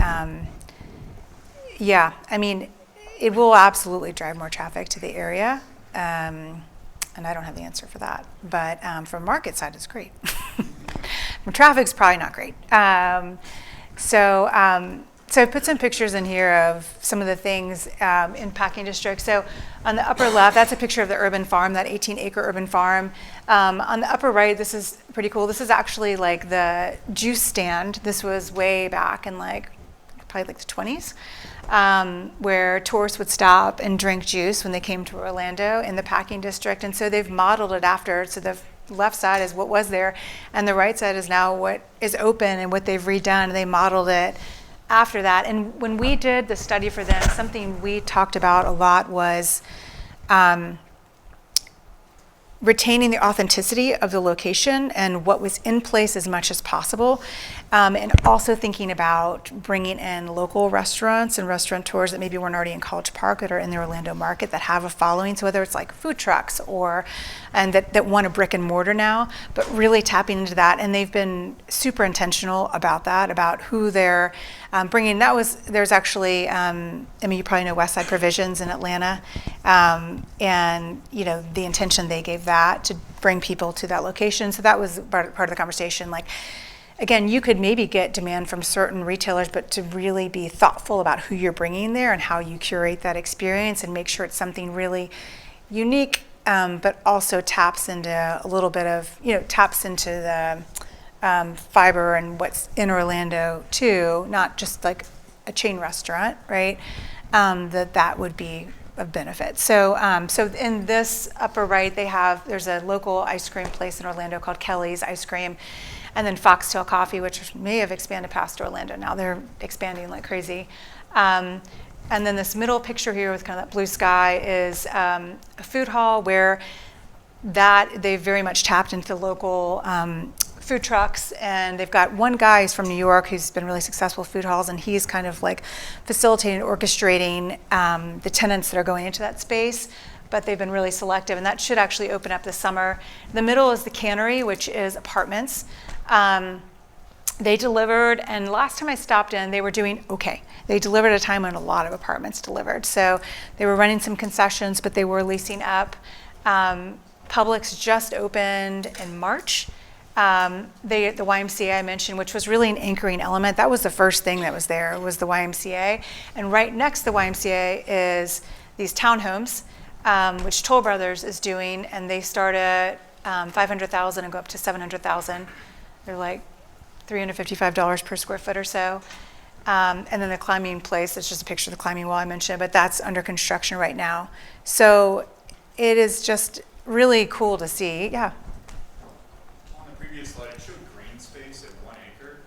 yeah, I mean, it will absolutely drive more traffic to the area. And I don't have the answer for that. But from market side, it's great. From traffic's probably not great. So I put some pictures in here of some of the things in Packing District. So on the upper left, that's a picture of the urban farm, that 18-acre urban farm. On the upper right, this is pretty cool. This is actually like the juice stand. This was way back in probably the 20s, where tourists would stop and drink juice when they came to Orlando in the Packing District. And so they've modeled it after. So the left side is what was there, and the right side is now what is open and what they've redone. And they modeled it after that. And when we did the study for them, something we talked about a lot was retaining the authenticity of the location and what was in place as much as possible, and also thinking about bringing in local restaurants and restaurateurs that maybe weren't already in College Park that are in the Orlando market that have a following. So whether it's like food trucks and that want a brick and mortar now, but really tapping into that. And they've been super intentional about that, about who they're bringing. There's actually, I mean, you probably know Westside Provisions in Atlanta, and you know the intention they gave that to bring people to that location. So that was part of the conversation. Like, again, you could maybe get demand from certain retailers, but to really be thoughtful about who you're bringing there and how you curate that experience and make sure it's something really unique, but also taps into a little bit of, taps into the fiber and what's in Orlando too, not just like a chain restaurant, right? That would be of benefit. So in this upper right, there's a local ice cream place in Orlando called Kelly's Ice Cream, and then Foxtail Coffee, which may have expanded past Orlando. Now they're expanding like crazy. And then this middle picture here with kind of that blue sky is a food hall where that they've very much tapped into the local food trucks, and they've got one guy who's from New York who's been really successful with food halls, and he's kind of like facilitating, orchestrating the tenants that are going into that space. But they've been really selective, and that should actually open up this summer. The middle is the Cannery, which is apartments. They delivered, and last time I stopped in, they were doing okay. They delivered at a time when a lot of apartments delivered. So they were running some concessions, but they were leasing up. Publix just opened in March. The YMCA I mentioned, which was really an anchoring element. That was the first thing that was there, was the YMCA. And right next to the YMCA is these townhomes, which Toll Brothers is doing, and they start at $500,000 and go up to $700,000. They're like $355 per square foot or so. And then the climbing place, it's just a picture of the climbing wall I mentioned, but that's under construction right now. So it is just really cool to see. Yeah. On the previous slide, it showed green space at 1 acre.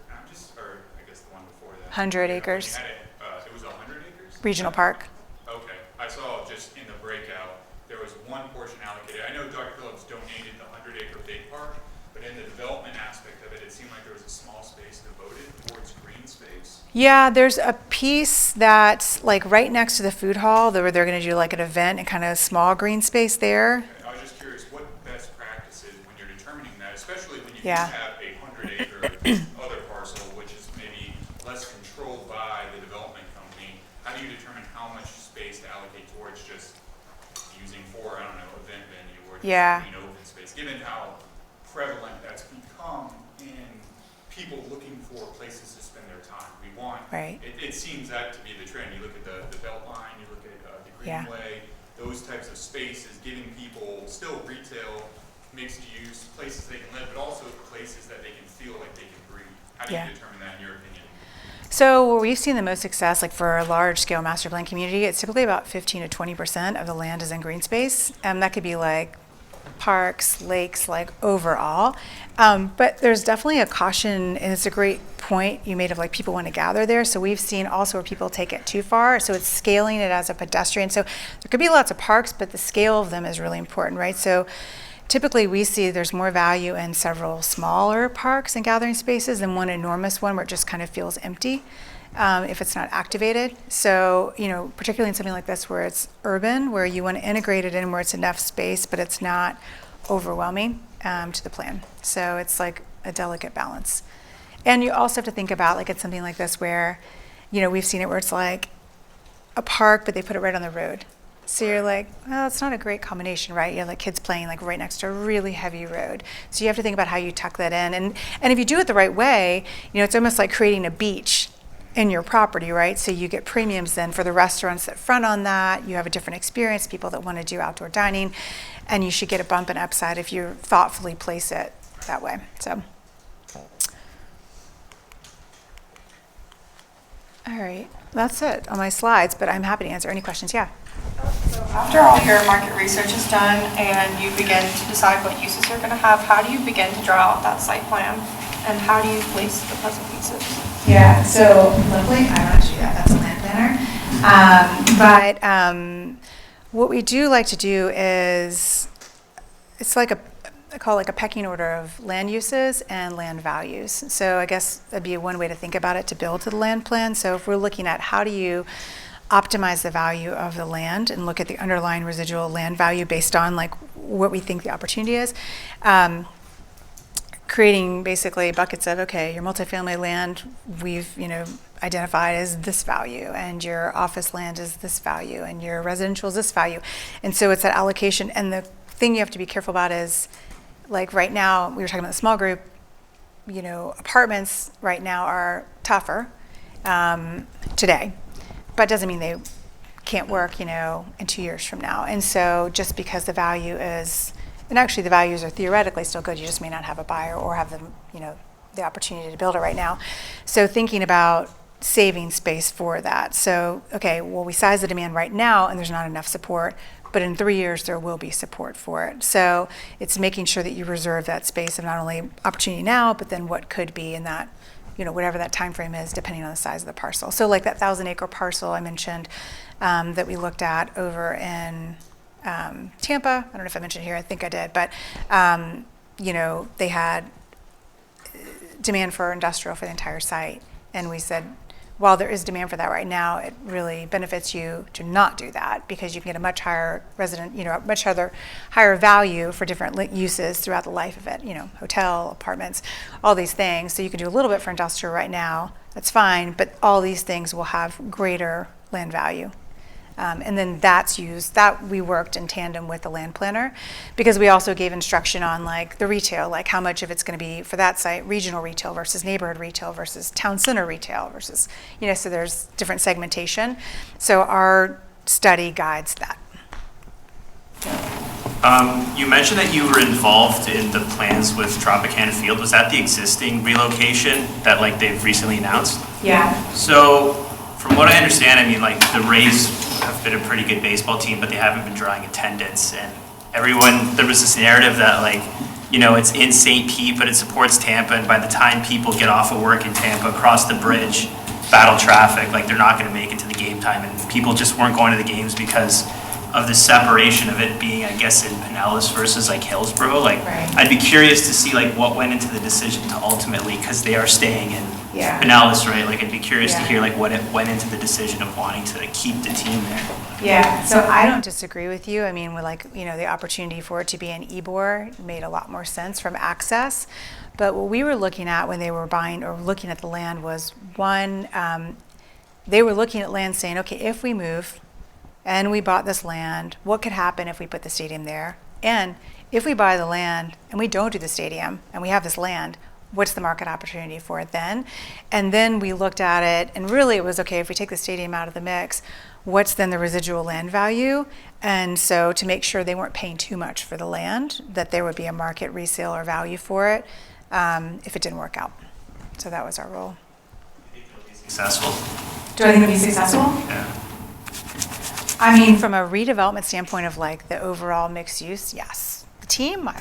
Or I guess the one before that. 100 acres. You had it was 100 acres? Regional park. Okay. I saw just in the breakout, there was one portion allocated. I know Dr. Phillips donated the 100-acre big park, but in the development aspect of it, it seemed like there was a small space devoted towards green space. Yeah, there's a piece that's like right next to the food hall where they're going to do like an event and kind of a small green space there. Okay, I was just curious what best practices when you're determining that, especially when you Yeah. do have a 100-acre other parcel, which is maybe less controlled by the development company. How do you determine how much space to allocate towards just using for, I don't know, event venue or just Yeah. green open space, given how prevalent that's become in people looking for places to spend their time. We want, Right. it seems that to be the trend. You look at the Beltline, you look at the Yeah. Greenway, those types of spaces, giving people still retail, mixed use, places they can live, but also places that they can feel like they can breathe. How do Yeah. you determine that in your opinion? So where we've seen the most success, like for a large scale master plan community, it's typically about 15 to 20% of the land is in green space. That could be like parks, lakes, like overall. But there's definitely a caution, and it's a great point you made of like people want to gather there. So we've seen also where people take it too far. So it's scaling it as a pedestrian. So there could be lots of parks, but the scale of them is really important, right? So typically we see there's more value in several smaller parks and gathering spaces than one enormous one where it just kind of feels empty if it's not activated. So, you know, particularly in something like this where it's urban, where you want to integrate it in where it's enough space, but it's not overwhelming to the plan. So it's like a delicate balance. And you also have to think about, like, it's something like this where, you know, we've seen it where it's like a park, but they put it right on the road. So you're like, well, it's not a great combination, right? You have like kids playing like right next to a really heavy road. So you have to think about how you tuck that in. And if you do it the right way, you know, it's almost like creating a beach in your property, right? So you get premiums then for the restaurants that front on that. You have a different experience, people that want to do outdoor dining, and you should get a bump and upside if you thoughtfully place it that way. So. All right, that's it on my slides, but I'm happy to answer any questions. Yeah. So after all your market research is done and you begin to decide what uses you're going to have, how do you begin to draw out that site plan? And how do you place the puzzle pieces? Yeah, so luckily I'm not sure that. That's a land planner. But what we do like to do is, it's like I call it like a pecking order of land uses and land values. So I guess that'd be one way to think about it to build to the land plan. So if we're looking at how do you optimize the value of the land and look at the underlying residual land value based on like what we think the opportunity is, creating basically buckets of, okay, your multifamily land we've, you know, identified as this value, and your office land is this value, and your residential is this value. And so it's that allocation. And the thing you have to be careful about is, like right now, we were talking about the small group, you know, apartments right now are tougher today, but doesn't mean they can't work, you know, in 2 years from now. And so just because the value is, and actually the values are theoretically still good, you just may not have a buyer or have the, you know, the opportunity to build it right now. So thinking about saving space for that. So, okay, well, we size the demand right now and there's not enough support, but in 3 years there will be support for it. So it's making sure that you reserve that space of not only opportunity now, but then what could be in that, you know, whatever that time frame is, depending on the size of the parcel. So like that 1,000-acre parcel I mentioned that we looked at over in Tampa. I don't know if I mentioned it here, I think I did, but you know, they had demand for industrial for the entire site. And we said, while there is demand for that right now, it really benefits you to not do that because you can get a much higher higher value for different uses throughout the life of it, hotel, apartments, all these things. So you can do a little bit for industrial right now, that's fine, but all these things will have greater land value. And then that we worked in tandem with the land planner because we also gave instruction on like the retail, like how much of it's going to be for that site, regional retail versus neighborhood retail versus town center retail versus, so there's different segmentation. So our study guides that. You mentioned that you were involved in the plans with Tropicana Field. Was that the existing relocation that like they've recently announced? Yeah. So from what I understand, I mean, like the Rays have been a pretty good baseball team, but they haven't been drawing attendance. And there was this narrative that like, it's in St. Pete, but it supports Tampa. And by the time people get off of work in Tampa, across the bridge, battle traffic, like they're not going to make it to the game time. And people just weren't going to the games because of the separation of it being, I guess, in Pinellas versus like Hillsborough. Like, right. I'd be curious to see like what went into the decision to ultimately, because they are staying in Yeah. Pinellas, right? Like, I'd be curious to Yeah. hear like what it went into the decision of wanting to keep the team there. Yeah, so I don't disagree with you. I mean, the opportunity for it to be in Ybor made a lot more sense from access. But what we were looking at when they were buying or looking at the land was one, they were looking at land saying, okay, if we move and we bought this land, what could happen if we put the stadium there? And if we buy the land and we don't do the stadium and we have this land, what's the market opportunity for it then? And then we looked at it, and really it was, okay, if we take the stadium out of the mix, what's then the residual land value? And so to make sure they weren't paying too much for the land, that there would be a market resale or value for it if it didn't work out. So that was our role. Do you think it'll be successful? Do I think it'll be successful? Yeah. I mean, from a redevelopment standpoint of like the overall mixed use, yes. The team, I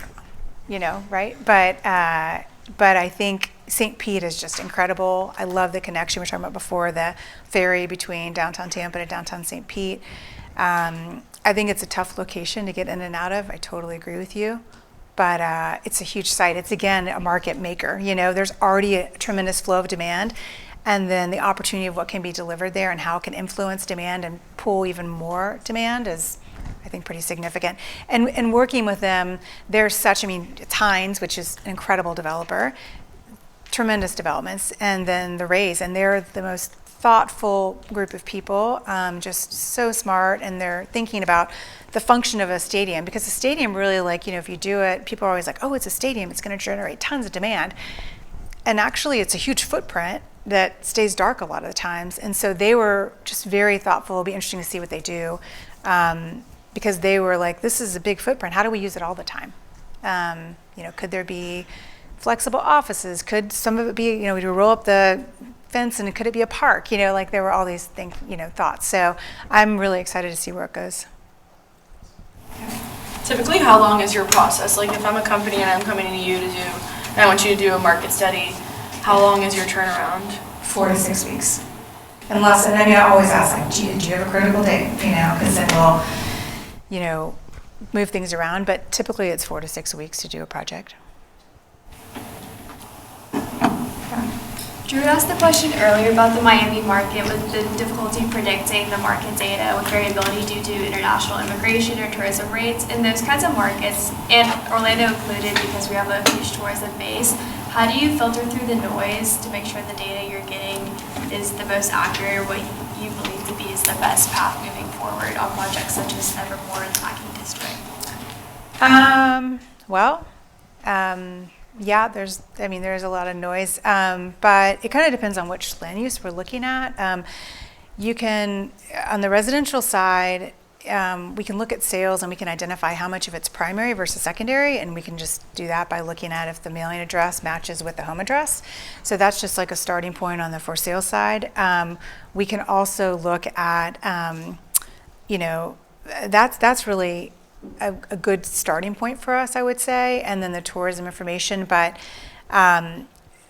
don't know, right? But I think St. Pete is just incredible. I love the connection we were talking about before, the ferry between downtown Tampa and downtown St. Pete. I think it's a tough location to get in and out of. I totally agree with you. But it's a huge site. It's, again, a market maker. There's already a tremendous flow of demand. And then the opportunity of what can be delivered there and how it can influence demand and pull even more demand is, I think, pretty significant. And working with them, there's such, it's Hines, which is an incredible developer, tremendous developments, and then the Rays, and they're the most thoughtful group of people, just so smart, and they're thinking about the function of a stadium, because the stadium really, if you do it, people are always like, oh, it's a stadium, it's going to generate tons of demand. And actually, it's a huge footprint that stays dark a lot of the times. And so they were just very thoughtful. It'll be interesting to see what they do. Because they were like, this is a big footprint. How do we use it all the time? Could there be flexible offices? Could some of it be, we roll up the fence and could it be a park? There were all these things, thoughts. So I'm really excited to see where it goes. Typically, how long is your process? Like if I'm a company and I'm coming to you and I want you to do a market study, how long is your turnaround? 4 to 6 weeks. Unless, and I always ask, do you have a critical date? Because then we'll, move things around. But typically it's 4 to 6 weeks to do a project. Drew asked the question earlier about the Miami market with the difficulty predicting the market data with variability due to international immigration or tourism rates. In those kinds of markets, and Orlando included because we have a huge tourism base, how do you filter through the noise to make sure the data you're getting is the most accurate or what you believe to be is the best path moving forward on projects such as Evermore and Hacking District? Yeah, there's a lot of noise, but it kind of depends on which land use we're looking at. You can, on the residential side, we can look at sales and we can identify how much of it's primary versus secondary, and we can just do that by looking at if the mailing address matches with the home address. So that's just like a starting point on the for sale side. We can also look at, that's really a good starting point for us, I would say, and then the tourism information. But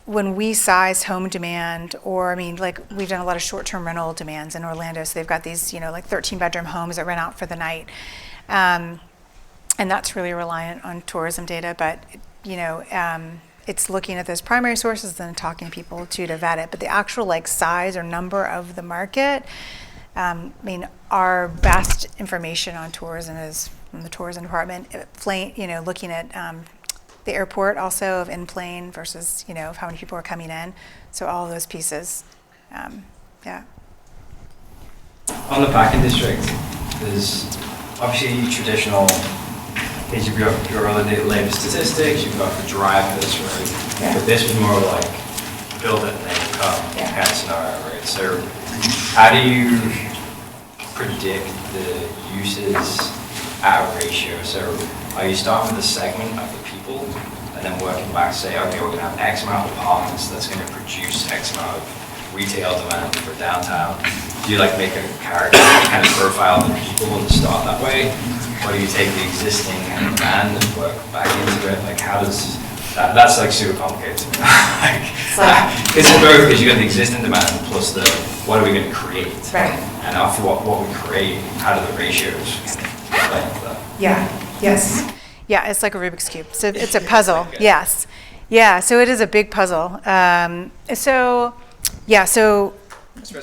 when we size home demand, or we've done a lot of short-term rental demands in Orlando, so they've got these 13-bedroom homes that rent out for the night, and that's really reliant on tourism data. But it's looking at those primary sources and then talking to people to vet it. But the actual like size or number of the market, I mean, our best information on tourism is from the tourism department, looking at the airport also of in-plane versus, of how many people are coming in. So all of those pieces, yeah. On the parking district, there's obviously traditional, is you've got your labor statistics, you've got the drivers, right? Yeah. But this was more like build it and they come Yeah. kind of scenario, right? So how do you predict the uses at a ratio? So are you starting with a segment of the people and then working back to say, okay, we're going to have X amount of apartments that's going to produce X amount of retail demand for downtown? Do you like make a character kind of profile of the people and start that way? Or do you take the existing kind of demand and work back into it? Like how does, that's like super complicated to me. It's both because you got the existing demand plus the, what are we going to create? Right. And after what we create, how do the ratios relate to that? Yeah, yes. Yeah, it's like a Rubik's Cube. So it's a puzzle, yes. Yeah, so it is a big puzzle. I suppose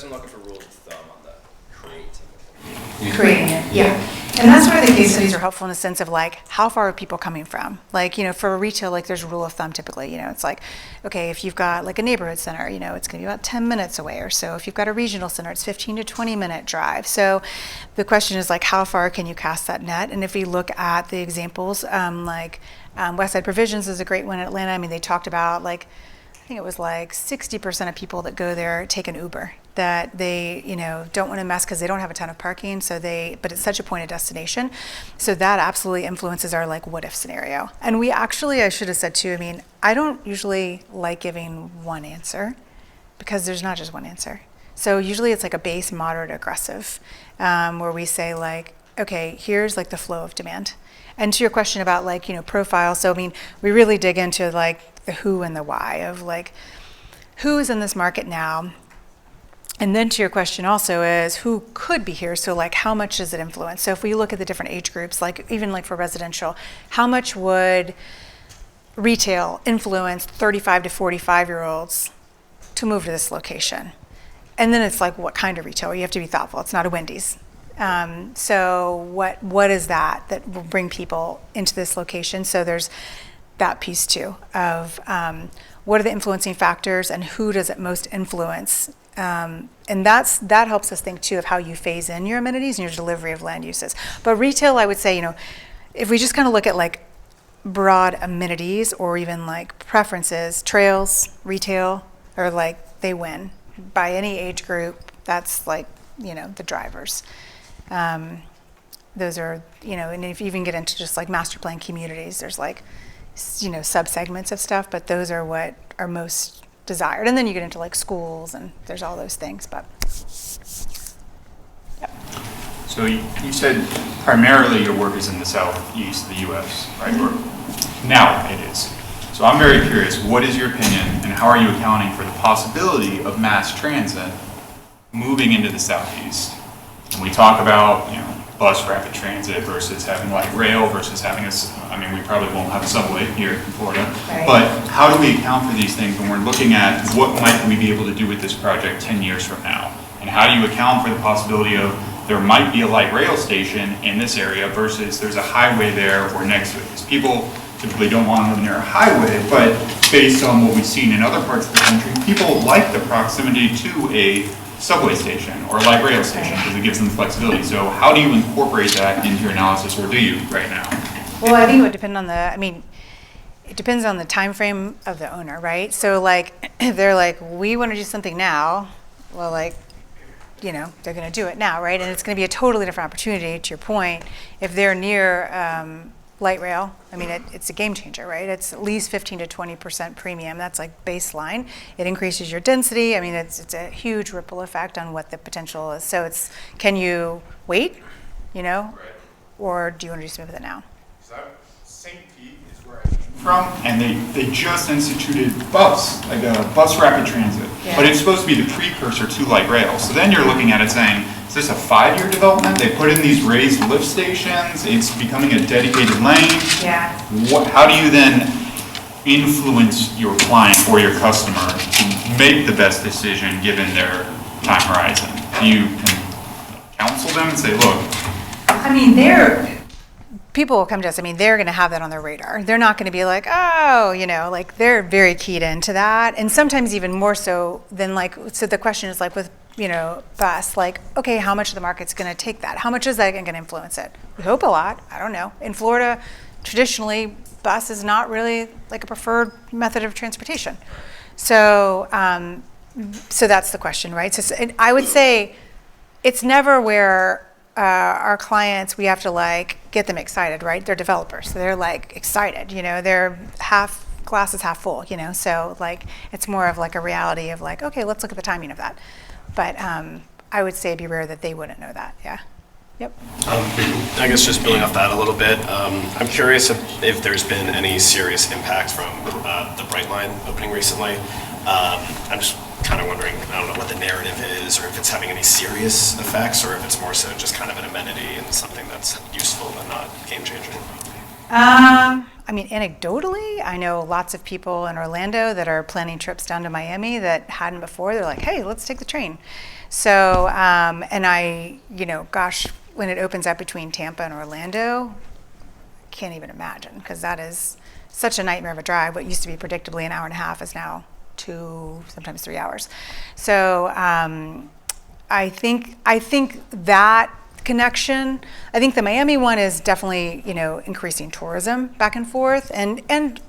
I'm looking for rules of thumb on the creating it, yeah. And that's where the case studies are helpful in the sense of like, how far are people coming from? Like, for retail, like there's a rule of thumb typically, it's like, okay, if you've got like a neighborhood center, it's gonna be about 10 minutes away or so. If you've got a regional center, it's 15 to 20 minute drive. So the question is like, how far can you cast that net? And if we look at the examples, Westside Provisions is a great one in Atlanta. I mean, they talked about like, I think it was like 60% of people that go there take an Uber, that they, don't want to mess because they don't have a ton of parking. But it's such a pointed destination. So that absolutely influences our like what if scenario. And we actually, I should have said too, I mean, I don't usually like giving one answer because there's not just one answer. So usually it's like a base, moderate, aggressive, where we say like, okay, here's like the flow of demand. And to your question about like, profile. So, I mean, we really dig into like the who and the why of like, who is in this market now? And then to your question also is who could be here? So like how much does it influence? So if we look at the different age groups, like even like for residential, how much would retail influence 35 to 45-year-olds to move to this location? And then it's like what kind of retail? You have to be thoughtful. It's not a Wendy's. So what is that will bring people into this location? So there's that piece too of what are the influencing factors and who does it most influence? And that helps us think too of how you phase in your amenities and your delivery of land uses. But retail, I would say, if we just kind of look at like broad amenities or even like preferences, trails, retail, are like they win by any age group. That's like, the drivers. Those are, and if you even get into just like master plan communities, there's like, sub-segments of stuff, but those are what are most desired. And then you get into like schools and there's all those things, but. Yep. So you said primarily your work is in the southeast of the U.S., right? Or now it is. So I'm very curious, what is your opinion and how are you accounting for the possibility of mass transit moving into the southeast? When we talk about, bus rapid transit versus having light rail versus having we probably won't have a subway here in Florida, right. But how do we account for these things when we're looking at what might we be able to do with this project 10 years from now? And how do you account for the possibility of there might be a light rail station in this area versus there's a highway there or next to it? Because people typically don't want to live near a highway, but based on what we've seen in other parts of the country, people like the proximity to a subway station or a light rail station because it gives them flexibility. So how do you incorporate that into your analysis, or do you right now? Well, I think it would depend on it depends on the time frame of the owner, right? So like, they're like, we want to do something now. Well, like, they're going to do it now, right? And it's going to be a totally different opportunity, to your point, if they're near light rail. I mean, it's a game changer, right? It's at least 15 to 20% premium. That's like baseline. It increases your density. I mean, it's a huge ripple effect on what the potential is. So can you wait, Right. or do you want to do something with it now? St. Pete is where I came from, and they just instituted bus rapid transit. Yeah. But it's supposed to be the precursor to light rail. So then you're looking at it saying, is this a 5-year development? They put in these raised lift stations. It's becoming a dedicated lane. Yeah. How do you then influence your client or your customer to make the best decision given their time horizon? You can counsel them and say, look, I mean, people will come to us, I mean, they're going to have that on their radar. They're not going to be like, oh, like they're very keyed into that. And sometimes even more so than so the question is like with, bus, like, okay, how much of the market's going to take that? How much is that going to influence it? We hope a lot. I don't know. In Florida, traditionally, bus is not really like a preferred method of transportation. So, so that's the question, right? So I would say it's never where our clients, we have to get them excited, right? They're developers, so they're excited, they're glass is half full, so it's more of a reality of okay, let's look at the timing of that. But I would say it'd be rare that they wouldn't know that, yeah. Yep. I guess just building off that a little bit, I'm curious if there's been any serious impact from the Brightline opening recently. I'm just kind of wondering, I don't know what the narrative is, or if it's having any serious effects, or if it's more so just kind of an amenity and something that's useful but not game-changing. I mean, anecdotally, I know lots of people in Orlando that are planning trips down to Miami that hadn't before. They're like, hey, let's take the train. So, and I, gosh, when it opens up between Tampa and Orlando, I can't even imagine, because that is such a nightmare of a drive. What used to be predictably an hour and a half is now 2, sometimes 3 hours. So I think that connection, I think the Miami one is definitely, increasing tourism back and forth and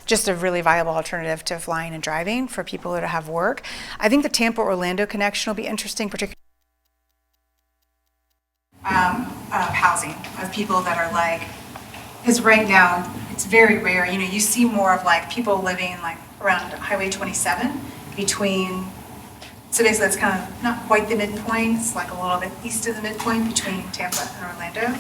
just a really viable alternative to flying and driving for people that have work. I think the Tampa-Orlando connection will be interesting, particularly of housing, of people that are because right now it's very rare, you see more of people living around Highway 27 between, so basically that's kind of not quite the midpoint, it's a little bit east of the midpoint between Tampa and Orlando.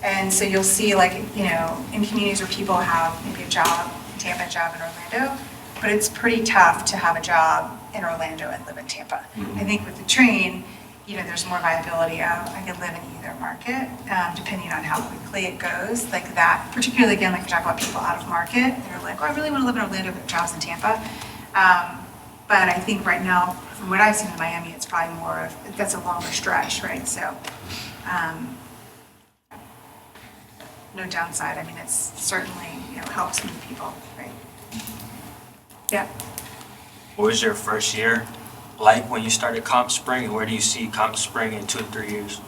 And so you'll see in communities where people have maybe a job in Tampa, a job in Orlando, but it's pretty tough to have a job in Orlando and live in Tampa. I think with the train, there's more viability of I could live in either market, depending on how quickly it goes, that, particularly again, if you talk about people out of market, they're like, oh, I really want to live in Orlando, but jobs in Tampa. But I think right now, from what I've seen in Miami, it's probably more of, that's a longer stretch, right? So, no downside. I mean, it's certainly, helps move people, right? Yeah. What was your first year like when you started Compspring, and where do you see Compspring in 2 to 3 years?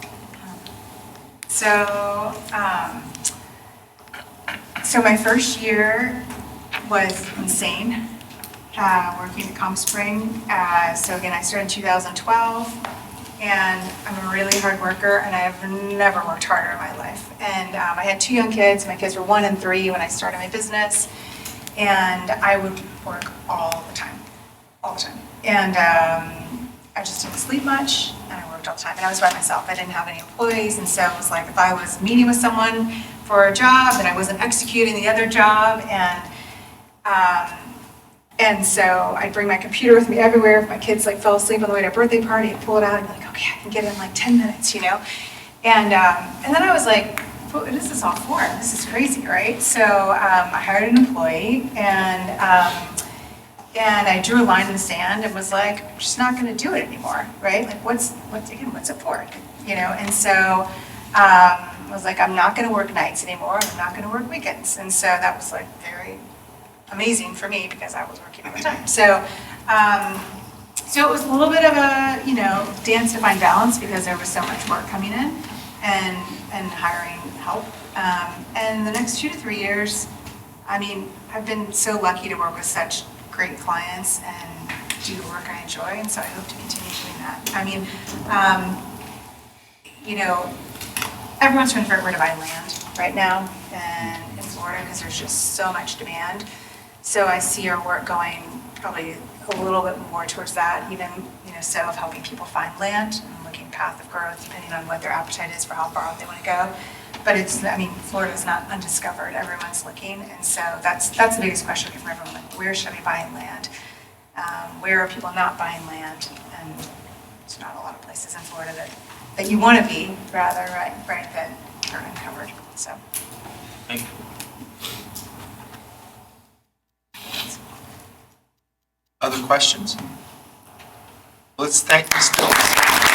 So, so my first year was insane. Working at Compspring. So again, I started in 2012, and I'm a really hard worker, and I have never worked harder in my life. And I had 2 young kids. My kids were 1 and 3 when I started my business, and I would work all the time. And I just didn't sleep much, and I worked all the time. And I was by myself. I didn't have any employees, and so it was if I was meeting with someone for a job, and I wasn't executing the other job, and so I'd bring my computer with me everywhere. If my kids fell asleep on the way to a birthday party, I'd pull it out and be like, okay, I can get it in 10 minutes, And then I was like, what is this all for? This is crazy, right? So I hired an employee, and I drew a line in the sand and was like, I'm just not going to do it anymore, right? What's it for? And so I was like, I'm not going to work nights anymore. I'm not going to work weekends. And so that was very amazing for me because I was working all the time. So, so it was a little bit of a, dance to find balance because there was so much work coming in and hiring help. And the next 2 to 3 years, I mean, I've been so lucky to work with such great clients and do the work I enjoy, and so I hope to continue doing that. I mean, everyone's trying to figure out where to buy land right now and in Florida because there's just so much demand. So I see our work going probably a little bit more towards that, even, so of helping people find land and looking path of growth depending on what their appetite is for how far out they want to go. But Florida's not undiscovered. Everyone's looking, and so that's the biggest question from everyone. Where should I be buying land? Where are people not buying land? And there's not a lot of places in Florida that you want to be, rather, right, that are uncovered. So. Thank you. Other questions? Let's thank Ms. Dilts.